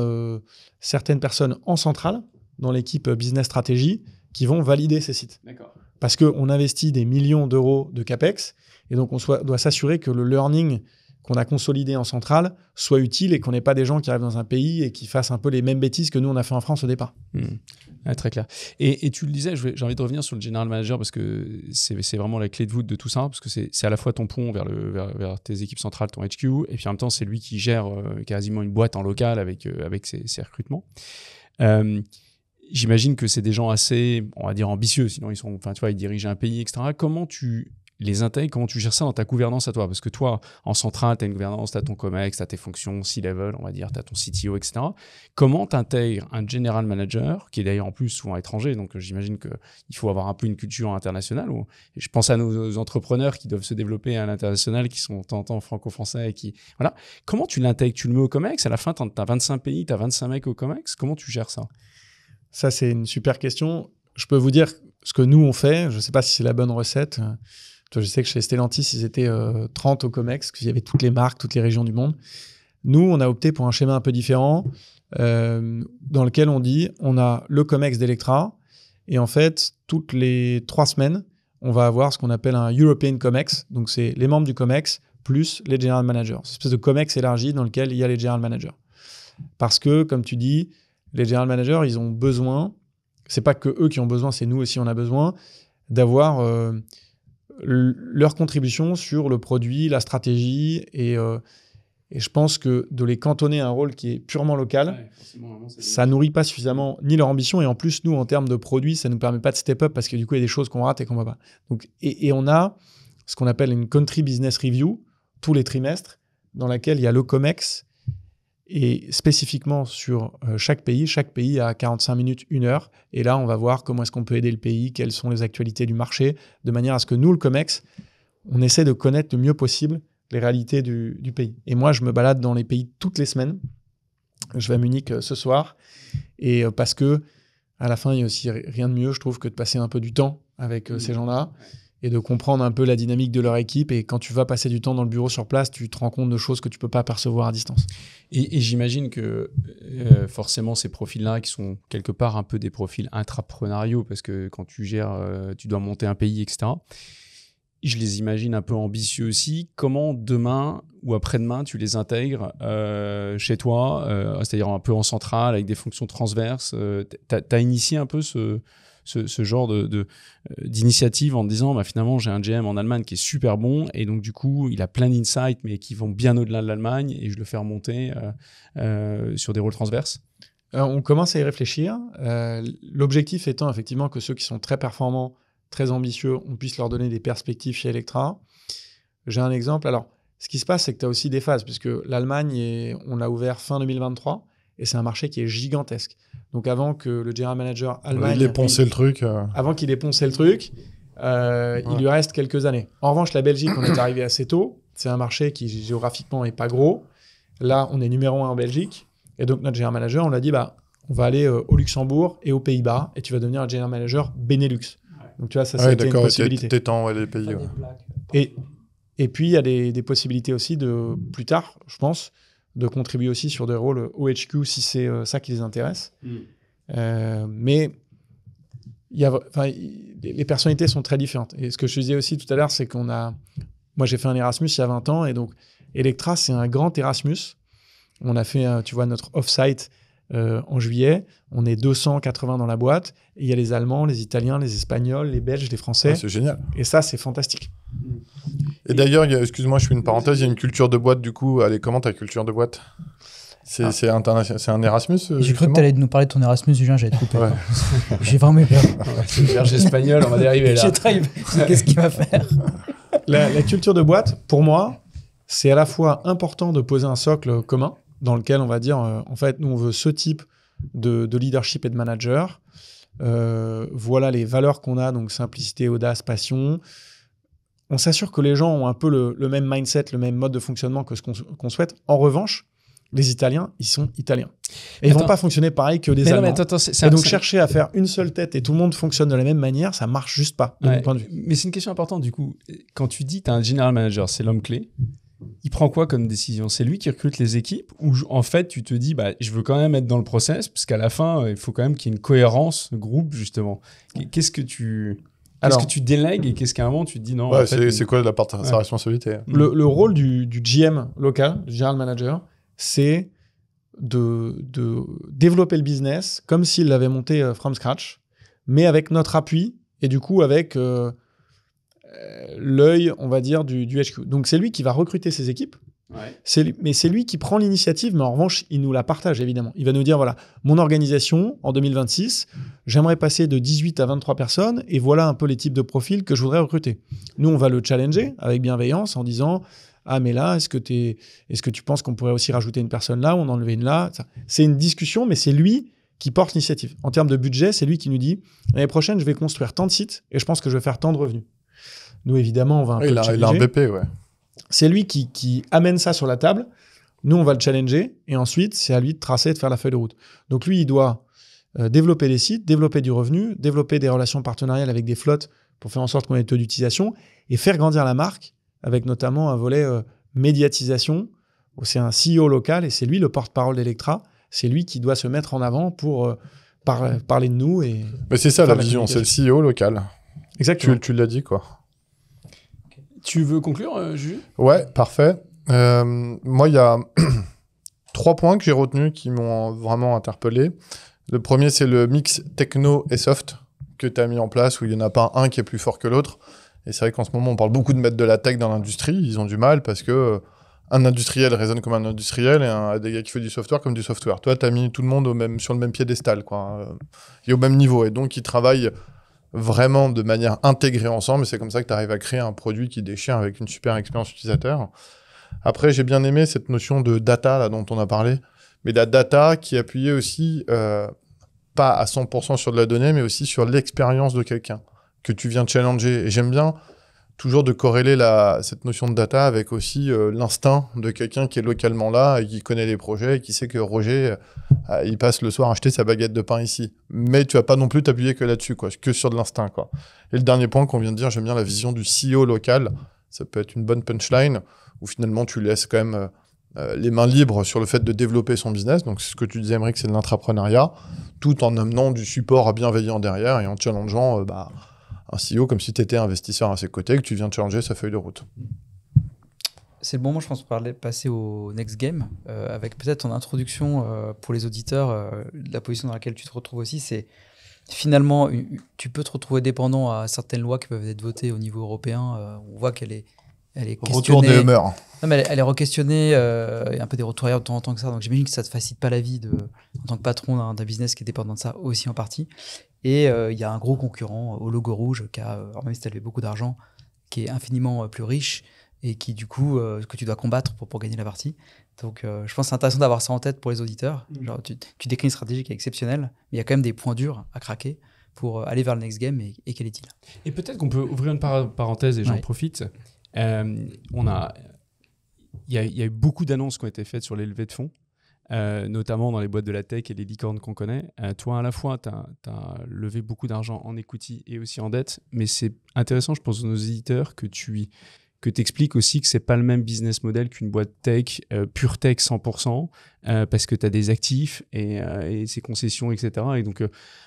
S1: certaines personnes en centrale, dans l'équipe business stratégie, qui vont valider ces sites.
S4: D'accord.
S1: Parce qu'on investit des millions d'euros de CAPEX, et donc on doit s'assurer que le learning qu'on a consolidé en centrale soit utile et qu'on n'ait pas des gens qui arrivent dans un pays et qui fassent un peu les mêmes bêtises que nous, on a fait en France au départ.
S4: Ouais, très clair. Et tu le disais, j'ai envie de revenir sur le general manager parce que c'est vraiment la clé de voûte de tout ça, parce que c'est à la fois ton pont vers tes équipes centrales, ton HQ, et puis en même temps, c'est lui qui gère quasiment une boîte en local avec ses recrutements. J'imagine que c'est des gens assez, on va dire, ambitieux, sinon ils dirigent un pays, etc. Comment tu les intègres, comment tu gères ça dans ta gouvernance à toi? Parce que toi, en centrale, tu as une gouvernance, tu as ton COMEX, tu as tes fonctions C-level, on va dire, tu as ton CTO, etc. Comment tu intègres un general manager, qui est d'ailleurs en plus souvent étranger, donc j'imagine qu'il faut avoir un peu une culture internationale. Je pense à nos entrepreneurs qui doivent se développer à l'international, qui sont de temps en temps franco-français. Et qui, voilà. Comment tu l'intègres? Tu le mets au COMEX? À la fin, tu as 25 pays, tu as 25 mecs au COMEX. Comment tu gères ça?
S1: Ça, c'est une super question. Je peux vous dire ce que nous, on fait. Je ne sais pas si c'est la bonne recette. Je sais que chez Stellantis, ils étaient 30 au COMEX, parce qu'il y avait toutes les marques, toutes les régions du monde. Nous, on a opté pour un schéma un peu différent, dans lequel on dit on a le COMEX d'Electra, et en fait, toutes les 3 semaines, on va avoir ce qu'on appelle un European COMEX. Donc, c'est les membres du COMEX plus les general managers. C'est une espèce de COMEX élargi dans lequel il y a les general managers. Parce que, comme tu dis, les general managers, ils ont besoin, c'est pas que eux qui ont besoin, c'est nous aussi, on a besoin d'avoir leur contribution sur le produit, la stratégie, et je pense que de les cantonner à un rôle qui est purement local, ça nourrit pas suffisamment ni leur ambition, et en plus, nous, en termes de produits, ça nous permet pas de step up, parce que du coup, il y a des choses qu'on rate et qu'on voit pas. Donc, et on a ce qu'on appelle une Country Business Review, tous les trimestres, dans laquelle il y a le COMEX, et spécifiquement sur chaque pays a 45 minutes, 1 heure. Et là, on va voir comment est-ce qu'on peut aider le pays, quelles sont les actualités du marché, de manière à ce que nous, le COMEX, on essaie de connaître le mieux possible les réalités du pays. Et moi, je me balade dans les pays toutes les semaines. Je vais à Munich ce soir. Et parce que à la fin, il y a aussi rien de mieux, je trouve, que de passer un peu du temps avec ces gens-là et de comprendre un peu la dynamique de leur équipe. Et quand tu vas passer du temps dans le bureau sur place, tu te rends compte de choses que tu ne peux pas percevoir à distance.
S4: Et j'imagine que forcément, ces profils-là, qui sont quelque part un peu des profils intrapreneuriaux, parce que quand tu gères, tu dois monter un pays, etc., je les imagine un peu ambitieux aussi. Comment demain ou après-demain, tu les intègres chez toi, c'est-à-dire un peu en centrale, avec des fonctions transverses? Tu as initié un peu ce genre d'initiative en te disant finalement j'ai un GM en Allemagne qui est super bon et donc du coup il a plein d'insights mais qui vont bien au-delà de l'Allemagne et je le fais remonter sur des rôles transverses?
S1: On commence à y réfléchir. L'objectif étant effectivement que ceux qui sont très performants, très ambitieux, on puisse leur donner des perspectives chez Electra. J'ai un exemple. Alors, ce qui se passe, c'est que tu as aussi des phases, puisque l'Allemagne, on l'a ouvert fin 2023, et c'est un marché qui est gigantesque. Donc, avant que le general manager Allemagne...
S3: Il ait poncé le truc.
S1: Avant qu'il ait poncé le truc, il lui reste quelques années. En revanche, la Belgique, on est arrivé assez tôt. C'est un marché qui, géographiquement, n'est pas gros. Là, on est numéro 1 en Belgique. Et donc, notre general manager, on l'a dit, on va aller au Luxembourg et aux Pays-Bas, et tu vas devenir un general manager Benelux. Donc, tu vois, ça, c'est une possibilité.
S3: T'étends les pays.
S1: Et puis, il y a des possibilités aussi de, plus tard, je pense, de contribuer aussi sur des rôles au HQ si c'est ça qui les intéresse. Mais les personnalités sont très différentes. Et ce que je disais aussi tout à l'heure, c'est moi, j'ai fait un Erasmus il y a 20 ans, et donc Electra, c'est un grand Erasmus. On a fait, tu vois, notre off-site en juillet. On est 280 dans la boîte. Et il y a les Allemands, les Italiens, les Espagnols, les Belges, les Français.
S3: C'est génial.
S1: Et ça, c'est fantastique.
S3: Et d'ailleurs, excuse-moi, je fais une parenthèse, il y a une culture de boîte du coup. Allez, comment ta culture de boîte? C'est un Erasmus.
S2: J'ai cru que tu allais nous parler de ton Erasmus, Julien, j'allais te couper.
S3: Ouais.
S2: J'ai vraiment eu peur.
S4: C'est le berger espagnol, on va y arriver là.
S2: J'ai très qu'est-ce qu'il va faire?
S1: La culture de boîte, pour moi, c'est à la fois important de poser un socle commun dans lequel on va dire, en fait, nous, on veut ce type de leadership et de manager. Voilà les valeurs qu'on a, donc simplicité, audace, passion. On s'assure que les gens ont un peu le même mindset, le même mode de fonctionnement que ce qu'on souhaite. En revanche, les Italiens, ils sont Italiens. Et ils vont pas fonctionner pareil que des Allemands. Et donc, chercher à faire une seule tête et tout le monde fonctionne de la même manière, ça marche juste pas, de mon point de vue.
S4: Mais c'est une question importante, du coup. Quand tu dis que tu as un general manager, c'est l'homme clé, il prend quoi comme décision? C'est lui qui recrute les équipes ou en fait, tu te dis, je veux quand même être dans le process parce qu'à la fin, il faut quand même qu'il y ait une cohérence groupe, justement. Qu'est-ce que tu... Qu'est-ce
S1: Alors,
S4: que tu délègues et qu'est-ce qu'à un moment tu te dis non
S3: Ouais,
S4: en fait,
S3: c'est quoi la part de sa
S4: Ouais.
S3: responsabilité?
S1: le rôle du GM local, du General Manager, c'est de développer le business comme s'il l'avait monté from scratch, mais avec notre appui et du coup avec l'œil, on va dire, du HQ. Donc c'est lui qui va recruter ses équipes.
S4: Ouais.
S1: Mais c'est lui qui prend l'initiative, mais en revanche, il nous la partage, évidemment. Il va nous dire, voilà, mon organisation, en 2026, j'aimerais passer de 18 à 23 personnes, et voilà un peu les types de profils que je voudrais recruter. Nous, on va le challenger avec bienveillance en disant, ah, mais là, est-ce que tu penses qu'on pourrait aussi rajouter une personne là, ou en enlever une là? C'est une discussion, mais c'est lui qui porte l'initiative. En termes de budget, c'est lui qui nous dit, l'année prochaine, je vais construire tant de sites, et je pense que je vais faire tant de revenus. Nous, évidemment, on va un peu
S3: Il
S1: le
S3: a un
S1: challenger.
S3: BP, ouais.
S1: C'est lui qui amène ça sur la table. Nous, on va le challenger. Et ensuite, c'est à lui de tracer, de faire la feuille de route. Donc, lui, il doit développer les sites, développer du revenu, développer des relations partenariales avec des flottes pour faire en sorte qu'on ait le taux d'utilisation et faire grandir la marque avec notamment un volet médiatisation où c'est un CEO local et c'est lui le porte-parole d'Electra. C'est lui qui doit se mettre en avant pour parler de nous.
S3: Mais c'est ça
S1: faire
S3: la
S1: la
S3: vision, c'est le
S1: communication.
S3: CEO local.
S1: Exactement.
S3: Tu l'as dit, quoi.
S4: Tu veux conclure, Jules?
S3: Ouais, parfait. Moi, il y a 3 points que j'ai retenus qui m'ont vraiment interpellé. Le premier, c'est le mix techno et soft que tu as mis en place, où il n'y en a pas un qui est plus fort que l'autre. Et c'est vrai qu'en ce moment, on parle beaucoup de mettre de la tech dans l'industrie. Ils ont du mal parce que un industriel raisonne comme un industriel et des gars qui font du software comme du software. Toi, tu as mis tout le monde sur le même piédestal, quoi, et au même niveau. Et donc, ils travaillent vraiment de manière intégrée ensemble. Et c'est comme ça que tu arrives à créer un produit qui déchire avec une super expérience utilisateur. Après, j'ai bien aimé cette notion de data là, dont on a parlé, mais la data qui est appuyée aussi, pas à 100% sur de la donnée, mais aussi sur l'expérience de quelqu'un que tu viens challenger. Et j'aime bien toujours de corréler cette notion de data avec aussi l'instinct de quelqu'un qui est localement là et qui connaît les projets et qui sait que Roger, il passe le soir acheter sa baguette de pain ici. Mais tu vas pas non plus t'appuyer que là-dessus, quoi, que sur de l'instinct, quoi. Et le dernier point qu'on vient de dire, j'aime bien la vision du CEO local. Ça peut être une bonne punchline où finalement tu laisses quand même les mains libres sur le fait de développer son business. Donc c'est ce que tu disais, Aymeric, c'est de l'intrapreneuriat, tout en amenant du support bienveillant derrière et en challengeant un CEO comme si tu étais investisseur à ses côtés, que tu viens de challenger sa feuille de route.
S2: C'est le moment, je pense, de passer au next game, avec peut-être ton introduction pour les auditeurs, la position dans laquelle tu te retrouves aussi, c'est finalement, tu peux te retrouver dépendant à certaines lois qui peuvent être votées au niveau européen. On voit qu'elle est
S3: Retour
S2: questionnée.
S3: des humeurs.
S2: Non, mais elle est re-questionnée, il y a un peu des retours ailleurs de temps en temps que ça, donc j'imagine que ça te facilite pas la vie en tant que patron d'un business qui est dépendant de ça aussi en partie. Et il y a un gros concurrent au logo rouge qui a, alors même si tu as levé beaucoup d'argent, qui est infiniment plus riche et qui du coup que tu dois combattre pour gagner la partie. Donc je pense que c'est intéressant d'avoir ça en tête pour les auditeurs. Genre, tu décris une stratégie qui est exceptionnelle, mais il y a quand même des points durs à craquer pour aller vers le next game, et quel est-il?
S4: Et peut-être qu'on peut ouvrir une parenthèse et j'en profite. Il y a eu beaucoup d'annonces qui ont été faites sur les levées de fonds, notamment dans les boîtes de la tech et les licornes qu'on connaît. Toi, à la fois, tu as levé beaucoup d'argent en equity et aussi en dette, mais c'est intéressant, je pense, aux éditeurs que tu expliques aussi que c'est pas le même business model qu'une boîte tech, pure tech 100%, parce que tu as des actifs et ses concessions, etc. Et donc,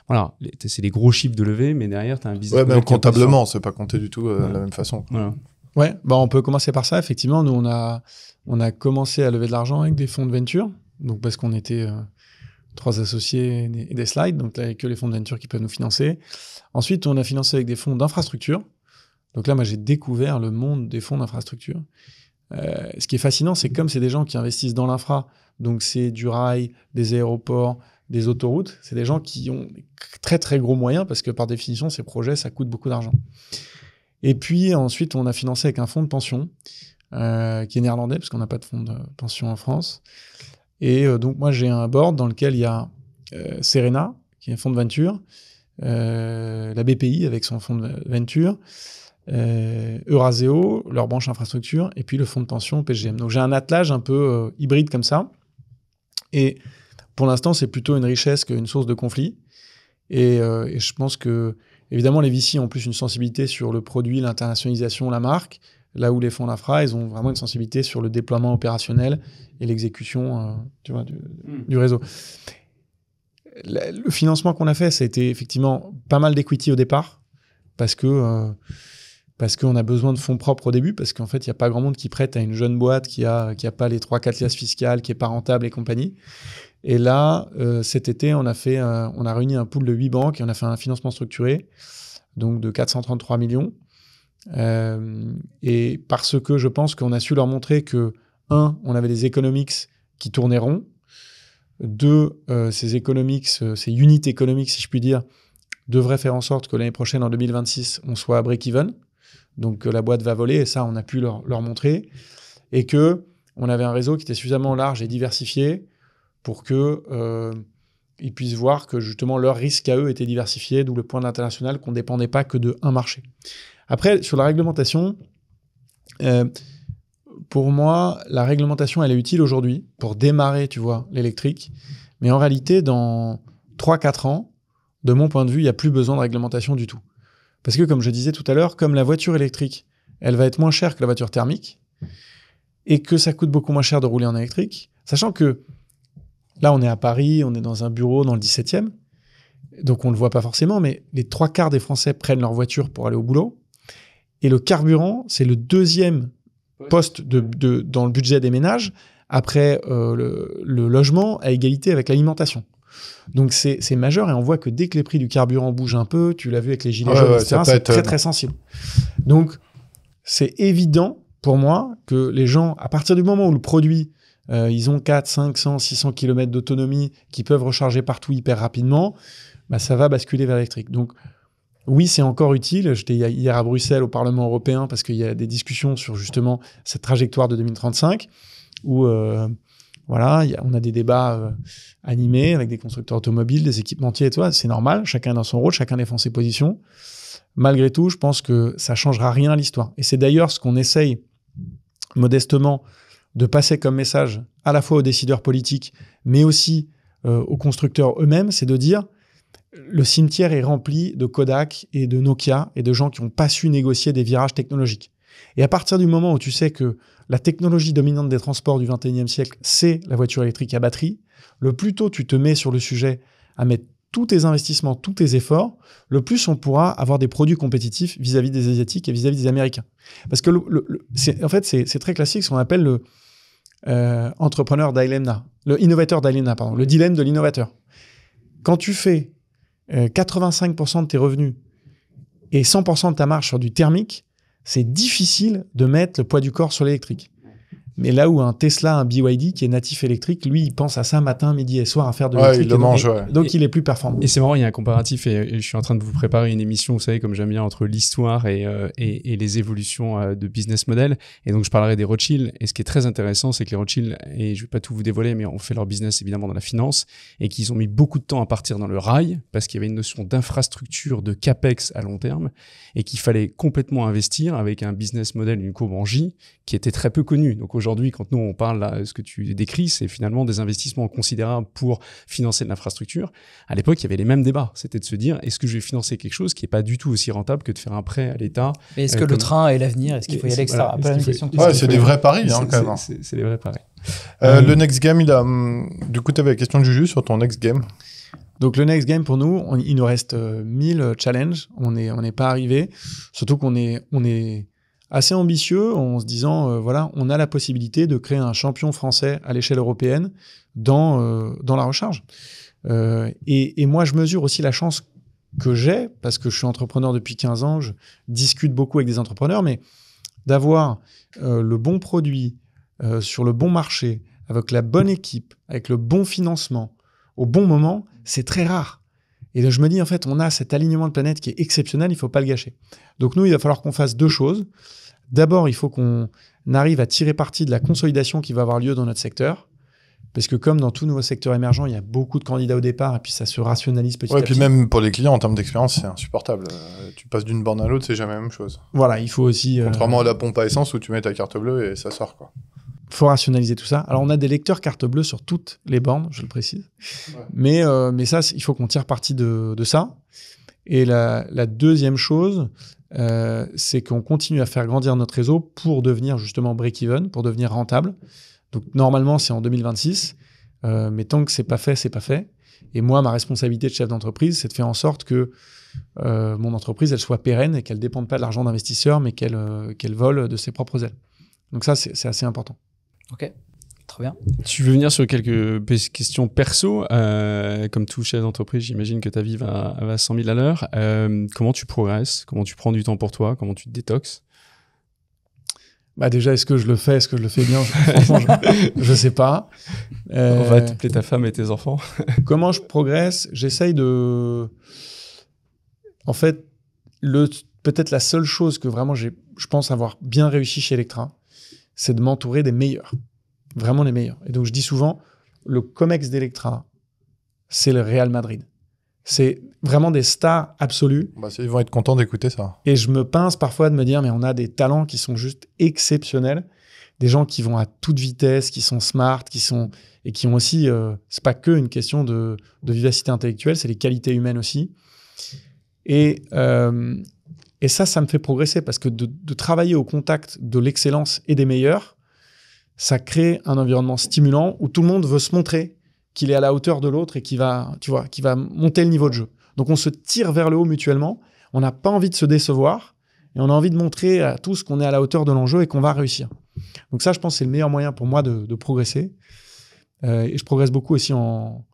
S4: voilà, c'est des gros chiffres de levée, mais derrière, tu as un business
S3: Ouais,
S4: model.
S3: même comptablement, c'est pas compté du tout de la même façon.
S4: Voilà.
S1: Ouais, on peut commencer par ça. Effectivement, nous, on a commencé à lever de l'argent avec des fonds de venture. Donc, parce qu'on était 3 associés et des slides. Donc, là, il n'y a que les fonds de venture qui peuvent nous financer. Ensuite, on a financé avec des fonds d'infrastructure. Donc là, moi, j'ai découvert le monde des fonds d'infrastructure. Ce qui est fascinant, c'est que comme c'est des gens qui investissent dans l'infra, donc c'est du rail, des aéroports, des autoroutes, c'est des gens qui ont des très, très gros moyens parce que par définition, ces projets, ça coûte beaucoup d'argent. Et puis ensuite, on a financé avec un fonds de pension qui est néerlandais, parce qu'on n'a pas de fonds de pension en France. Et donc, moi, j'ai un board dans lequel il y a Serena, qui est un fonds de venture, la BPI avec son fonds de venture, Euraseo, leur branche infrastructure, et puis le fonds de pension PGM. Donc, j'ai un attelage un peu hybride comme ça. Et pour l'instant, c'est plutôt une richesse qu'une source de conflit. Et je pense que évidemment, les VC ont en plus une sensibilité sur le produit, l'internationalisation, la marque, là où les fonds d'infra, ils ont vraiment une sensibilité sur le déploiement opérationnel et l'exécution du réseau. Le financement qu'on a fait, ça a été effectivement pas mal d'equity au départ, parce qu'on a besoin de fonds propres au début, parce qu'en fait, il n'y a pas grand monde qui prête à une jeune boîte qui a pas les 3-4 liasses fiscales, qui est pas rentable et compagnie. Et là, cet été, on a réuni un pool de 8 banques et on a fait un financement structuré, donc de 433 millions. Et parce que je pense qu'on a su leur montrer que, 1, on avait des economics qui tournaient rond. 2, ces economics, ces unit economics, si je puis dire, devraient faire en sorte que l'année prochaine, en 2026, on soit à break-even. Donc la boîte va voler, et ça, on a pu leur montrer. Et qu'on avait un réseau qui était suffisamment large et diversifié pour qu'ils puissent voir que justement leur risque à eux était diversifié, d'où le point de l'international, qu'on ne dépendait pas que d'un marché. Après, sur la réglementation, pour moi, la réglementation, elle est utile aujourd'hui pour démarrer, tu vois, l'électrique. Mais en réalité, dans 3-4 ans, de mon point de vue, il n'y a plus besoin de réglementation du tout. Parce que, comme je disais tout à l'heure, comme la voiture électrique, elle va être moins chère que la voiture thermique, et que ça coûte beaucoup moins cher de rouler en électrique, sachant que là, on est à Paris, on est dans un bureau dans le 17e, donc on ne le voit pas forcément, mais les 3/4 des Français prennent leur voiture pour aller au boulot, et le carburant, c'est le deuxième poste dans le budget des ménages, après le logement, à égalité avec l'alimentation. Donc c'est majeur, et on voit que dès que les prix du carburant bougent un peu, tu l'as vu avec les gilets jaunes, etc., c'est très très sensible. Donc c'est évident pour moi que les gens, à partir du moment où le produit, ils ont 4, 500, 600 km d'autonomie, qui peuvent recharger partout hyper rapidement, bah, ça va basculer vers l'électrique. Donc oui, c'est encore utile. J'étais hier à Bruxelles au Parlement européen parce qu'il y a des discussions sur justement cette trajectoire de 2035 où voilà, on a des débats animés avec des constructeurs automobiles, des équipementiers et tout ça. C'est normal, chacun dans son rôle, chacun défend ses positions. Malgré tout, je pense que ça changera rien à l'histoire. Et c'est d'ailleurs ce qu'on essaye modestement de passer comme message à la fois aux décideurs politiques, mais aussi aux constructeurs eux-mêmes, c'est de dire le cimetière est rempli de Kodak et de Nokia et de gens qui n'ont pas su négocier des virages technologiques. Et à partir du moment où tu sais que la technologie dominante des transports du XXIe siècle, c'est la voiture électrique à batterie, le plus tôt tu te mets sur le sujet à mettre tous tes investissements, tous tes efforts, le plus on pourra avoir des produits compétitifs vis-à-vis des Asiatiques et vis-à-vis des Américains. Parce que en fait, c'est très classique ce qu'on appelle le entrepreneur dilemma, le innovateur dilemma, pardon, le dilemme de l'innovateur. Quand tu fais 85% de tes revenus et 100% de ta marge sur du thermique, c'est difficile de mettre le poids du corps sur l'électrique. Mais là où un Tesla, un BYD qui est natif électrique, lui, il pense à ça matin, midi et soir à faire de l'électrique.
S3: Il le mange, ouais.
S1: Donc, il est plus performant.
S4: Et c'est marrant, il y a un comparatif et je suis en train de vous préparer une émission, vous savez, comme j'aime bien, entre l'histoire et les évolutions de business model. Et donc, je parlerai des Rothschild. Et ce qui est très intéressant, c'est que les Rothschild, et je vais pas tout vous dévoiler, mais on fait leur business évidemment dans la finance et qu'ils ont mis beaucoup de temps à partir dans le rail parce qu'il y avait une notion d'infrastructure, de capex à long terme et qu'il fallait complètement investir avec un business model, une courbe en J qui était très peu connue. Donc aujourd'hui, quand nous on parle là, ce que tu décris, c'est finalement des investissements considérables pour financer de l'infrastructure. À l'époque, il y avait les mêmes débats. C'était de se dire, est-ce que je vais financer quelque chose qui n'est pas du tout aussi rentable que de faire un prêt à l'État?
S2: Mais est-ce que le train est l'avenir? Est-ce qu'il faut y aller, etc.
S3: Ouais, c'est des vrais paris, hein, quand même.
S4: C'est des vrais paris.
S3: Le next game, du coup, tu avais la question de Juju sur ton next game.
S1: Donc le next game pour nous, il nous reste 1000 challenges. On n'est pas arrivé. Surtout qu'on est assez ambitieux en se disant, voilà, on a la possibilité de créer un champion français à l'échelle européenne dans la recharge. Et moi, je mesure aussi la chance que j'ai, parce que je suis entrepreneur depuis 15 ans, je discute beaucoup avec des entrepreneurs, mais d'avoir le bon produit sur le bon marché, avec la bonne équipe, avec le bon financement, au bon moment, c'est très rare. Et donc, je me dis, en fait, on a cet alignement de planète qui est exceptionnel, il ne faut pas le gâcher. Donc, nous, il va falloir qu'on fasse deux choses. D'abord, il faut qu'on arrive à tirer parti de la consolidation qui va avoir lieu dans notre secteur. Parce que comme dans tout nouveau secteur émergent, il y a beaucoup de candidats au départ et puis ça se rationalise petit à petit.
S3: Et puis même pour les clients, en termes d'expérience, c'est insupportable. Tu passes d'une borne à l'autre, c'est jamais la même chose.
S1: Voilà, il faut aussi...
S3: Contrairement à la pompe à essence où tu mets ta carte bleue et ça sort, quoi.
S1: Il faut rationaliser tout ça. Alors, on a des lecteurs carte bleue sur toutes les bornes, je le précise. Ouais. Mais ça, il faut qu'on tire parti de ça. Et la deuxième chose, c'est qu'on continue à faire grandir notre réseau pour devenir justement break-even, pour devenir rentable. Donc, normalement, c'est en 2026. Mais tant que c'est pas fait, c'est pas fait. Et moi, ma responsabilité de chef d'entreprise, c'est de faire en sorte que mon entreprise, elle soit pérenne et qu'elle ne dépende pas de l'argent d'investisseurs, mais qu'elle vole de ses propres ailes. Donc ça, c'est assez important.
S2: Ok, très bien.
S4: Tu veux venir sur quelques questions perso. Comme tout chef d'entreprise, j'imagine que ta vie va à 100 000 à l'heure. Comment tu progresses? Comment tu prends du temps pour toi? Comment tu te détoxes?
S1: Bah déjà, est-ce que je le fais? Est-ce que je le fais bien? Franchement, je sais pas.
S4: On va t'appeler ta femme et tes enfants.
S1: Comment je progresse? J'essaye de... En fait, peut-être la seule chose que vraiment je pense avoir bien réussi chez Electra, c'est de m'entourer des meilleurs. Vraiment les meilleurs. Et donc, je dis souvent, le COMEX d'Electra, c'est le Real Madrid. C'est vraiment des stars absolues.
S3: Bah, ils vont être contents d'écouter ça.
S1: Et je me pince parfois de me dire, mais on a des talents qui sont juste exceptionnels. Des gens qui vont à toute vitesse, qui sont smart, et qui ont aussi... c'est pas que une question de vivacité intellectuelle, c'est les qualités humaines aussi. Et ça me fait progresser parce que de travailler au contact de l'excellence et des meilleurs, ça crée un environnement stimulant où tout le monde veut se montrer qu'il est à la hauteur de l'autre et qui va monter le niveau de jeu. Donc, on se tire vers le haut mutuellement. On n'a pas envie de se décevoir et on a envie de montrer à tous qu'on est à la hauteur de l'enjeu et qu'on va réussir. Donc ça, je pense que c'est le meilleur moyen pour moi de progresser. Et je progresse beaucoup aussi en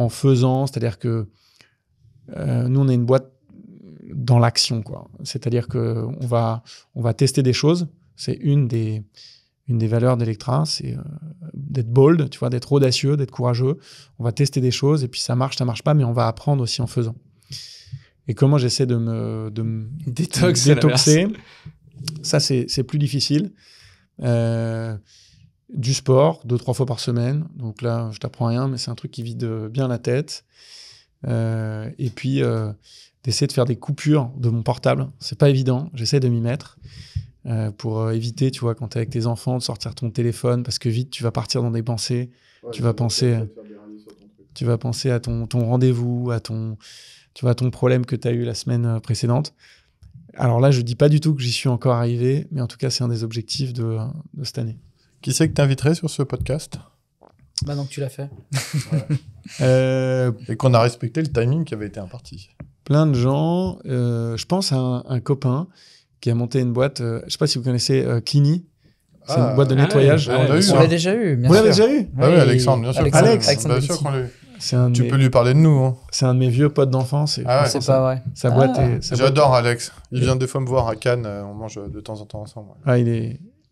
S1: faisant, c'est-à-dire que nous, on est une boîte dans l'action, quoi. C'est-à-dire qu'on va tester des choses. C'est une des valeurs d'Electra, c'est d'être bold, tu vois, d'être audacieux, d'être courageux. On va tester des choses et puis ça marche pas, mais on va apprendre aussi en faisant. Et comment j'essaie de me détoxer, ça c'est plus difficile. Du sport, 2-3 fois par semaine. Donc là, je t'apprends rien, mais c'est un truc qui vide bien la tête. Et puis d'essayer de faire des coupures de mon portable. C'est pas évident, j'essaie de m'y mettre. Pour éviter, tu vois, quand tu es avec tes enfants, de sortir ton téléphone parce que vite, tu vas partir dans des pensées. Ouais, tu vas penser à ton rendez-vous, à ton problème que tu as eu la semaine précédente. Alors là, je dis pas du tout que j'y suis encore arrivé, mais en tout cas, c'est un des objectifs de cette année.
S3: Qui c'est que tu inviterais sur ce podcast?
S2: Bah donc tu l'as fait.
S3: Et qu'on a respecté le timing qui avait été imparti.
S1: Plein de gens. Je pense à un copain qui a monté une boîte, je ne sais pas si vous connaissez Clini, c'est une boîte de nettoyage.
S2: On l'a déjà eu.
S1: Vous l'avez déjà eu?
S3: Ah oui, Alexandre, bien sûr.
S1: Alex,
S3: bien sûr qu'on l'a eu. Tu peux lui parler de nous. Hein.
S1: C'est un de mes vieux potes d'enfance.
S2: C'est pas vrai.
S1: Sa boîte
S3: J'adore Alex. Il vient des fois me voir à Cannes, on mange de temps en temps ensemble. Ouais.
S1: Ah,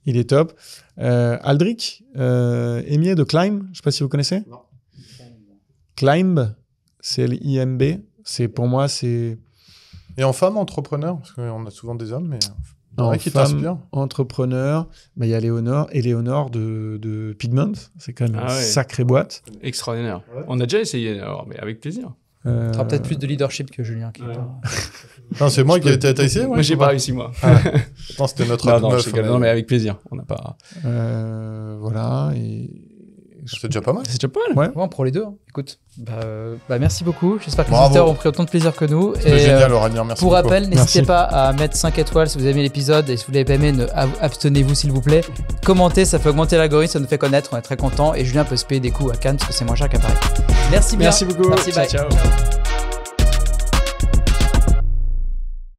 S1: il est top. Aldric, Émier de Climb, je ne sais pas si vous connaissez. Non. Climb, c'est l'IMB. Pour moi, c'est...
S3: Et en femme entrepreneur, parce qu'on a souvent des hommes, mais
S1: en
S3: qui
S1: femme
S3: t'inspire.
S1: Entrepreneur, il y a Éléonore de Pigment, c'est quand même une sacrée boîte.
S4: Extraordinaire. Ouais. On a déjà essayé, alors, mais avec plaisir.
S2: Tu auras peut-être plus de leadership que Julien.
S3: Non, c'est moi qui ai été essayé.
S4: Moi, j'ai pas réussi, moi.
S3: Attends, c'était notre meuf.
S4: Non, mais avec plaisir. On n'a pas.
S1: Voilà. Et...
S3: C'est déjà pas mal.
S2: C'est déjà pas mal. Ouais, on prend les deux. Hein. Écoute, merci beaucoup. J'espère que les auditeurs ont pris autant de plaisir que nous.
S3: C'était génial, Aurélien. Merci.
S2: Pour rappel, n'hésitez pas à mettre 5 étoiles si vous aimez l'épisode. Et si vous l'avez pas aimé, abstenez-vous s'il vous plaît. Commentez, ça fait augmenter l'algorithme, ça nous fait connaître. On est très contents. Et Julien peut se payer des coups à Cannes parce que c'est moins cher qu'à Paris. Merci bien.
S4: Merci beaucoup.
S2: Merci, bye.
S4: Ciao.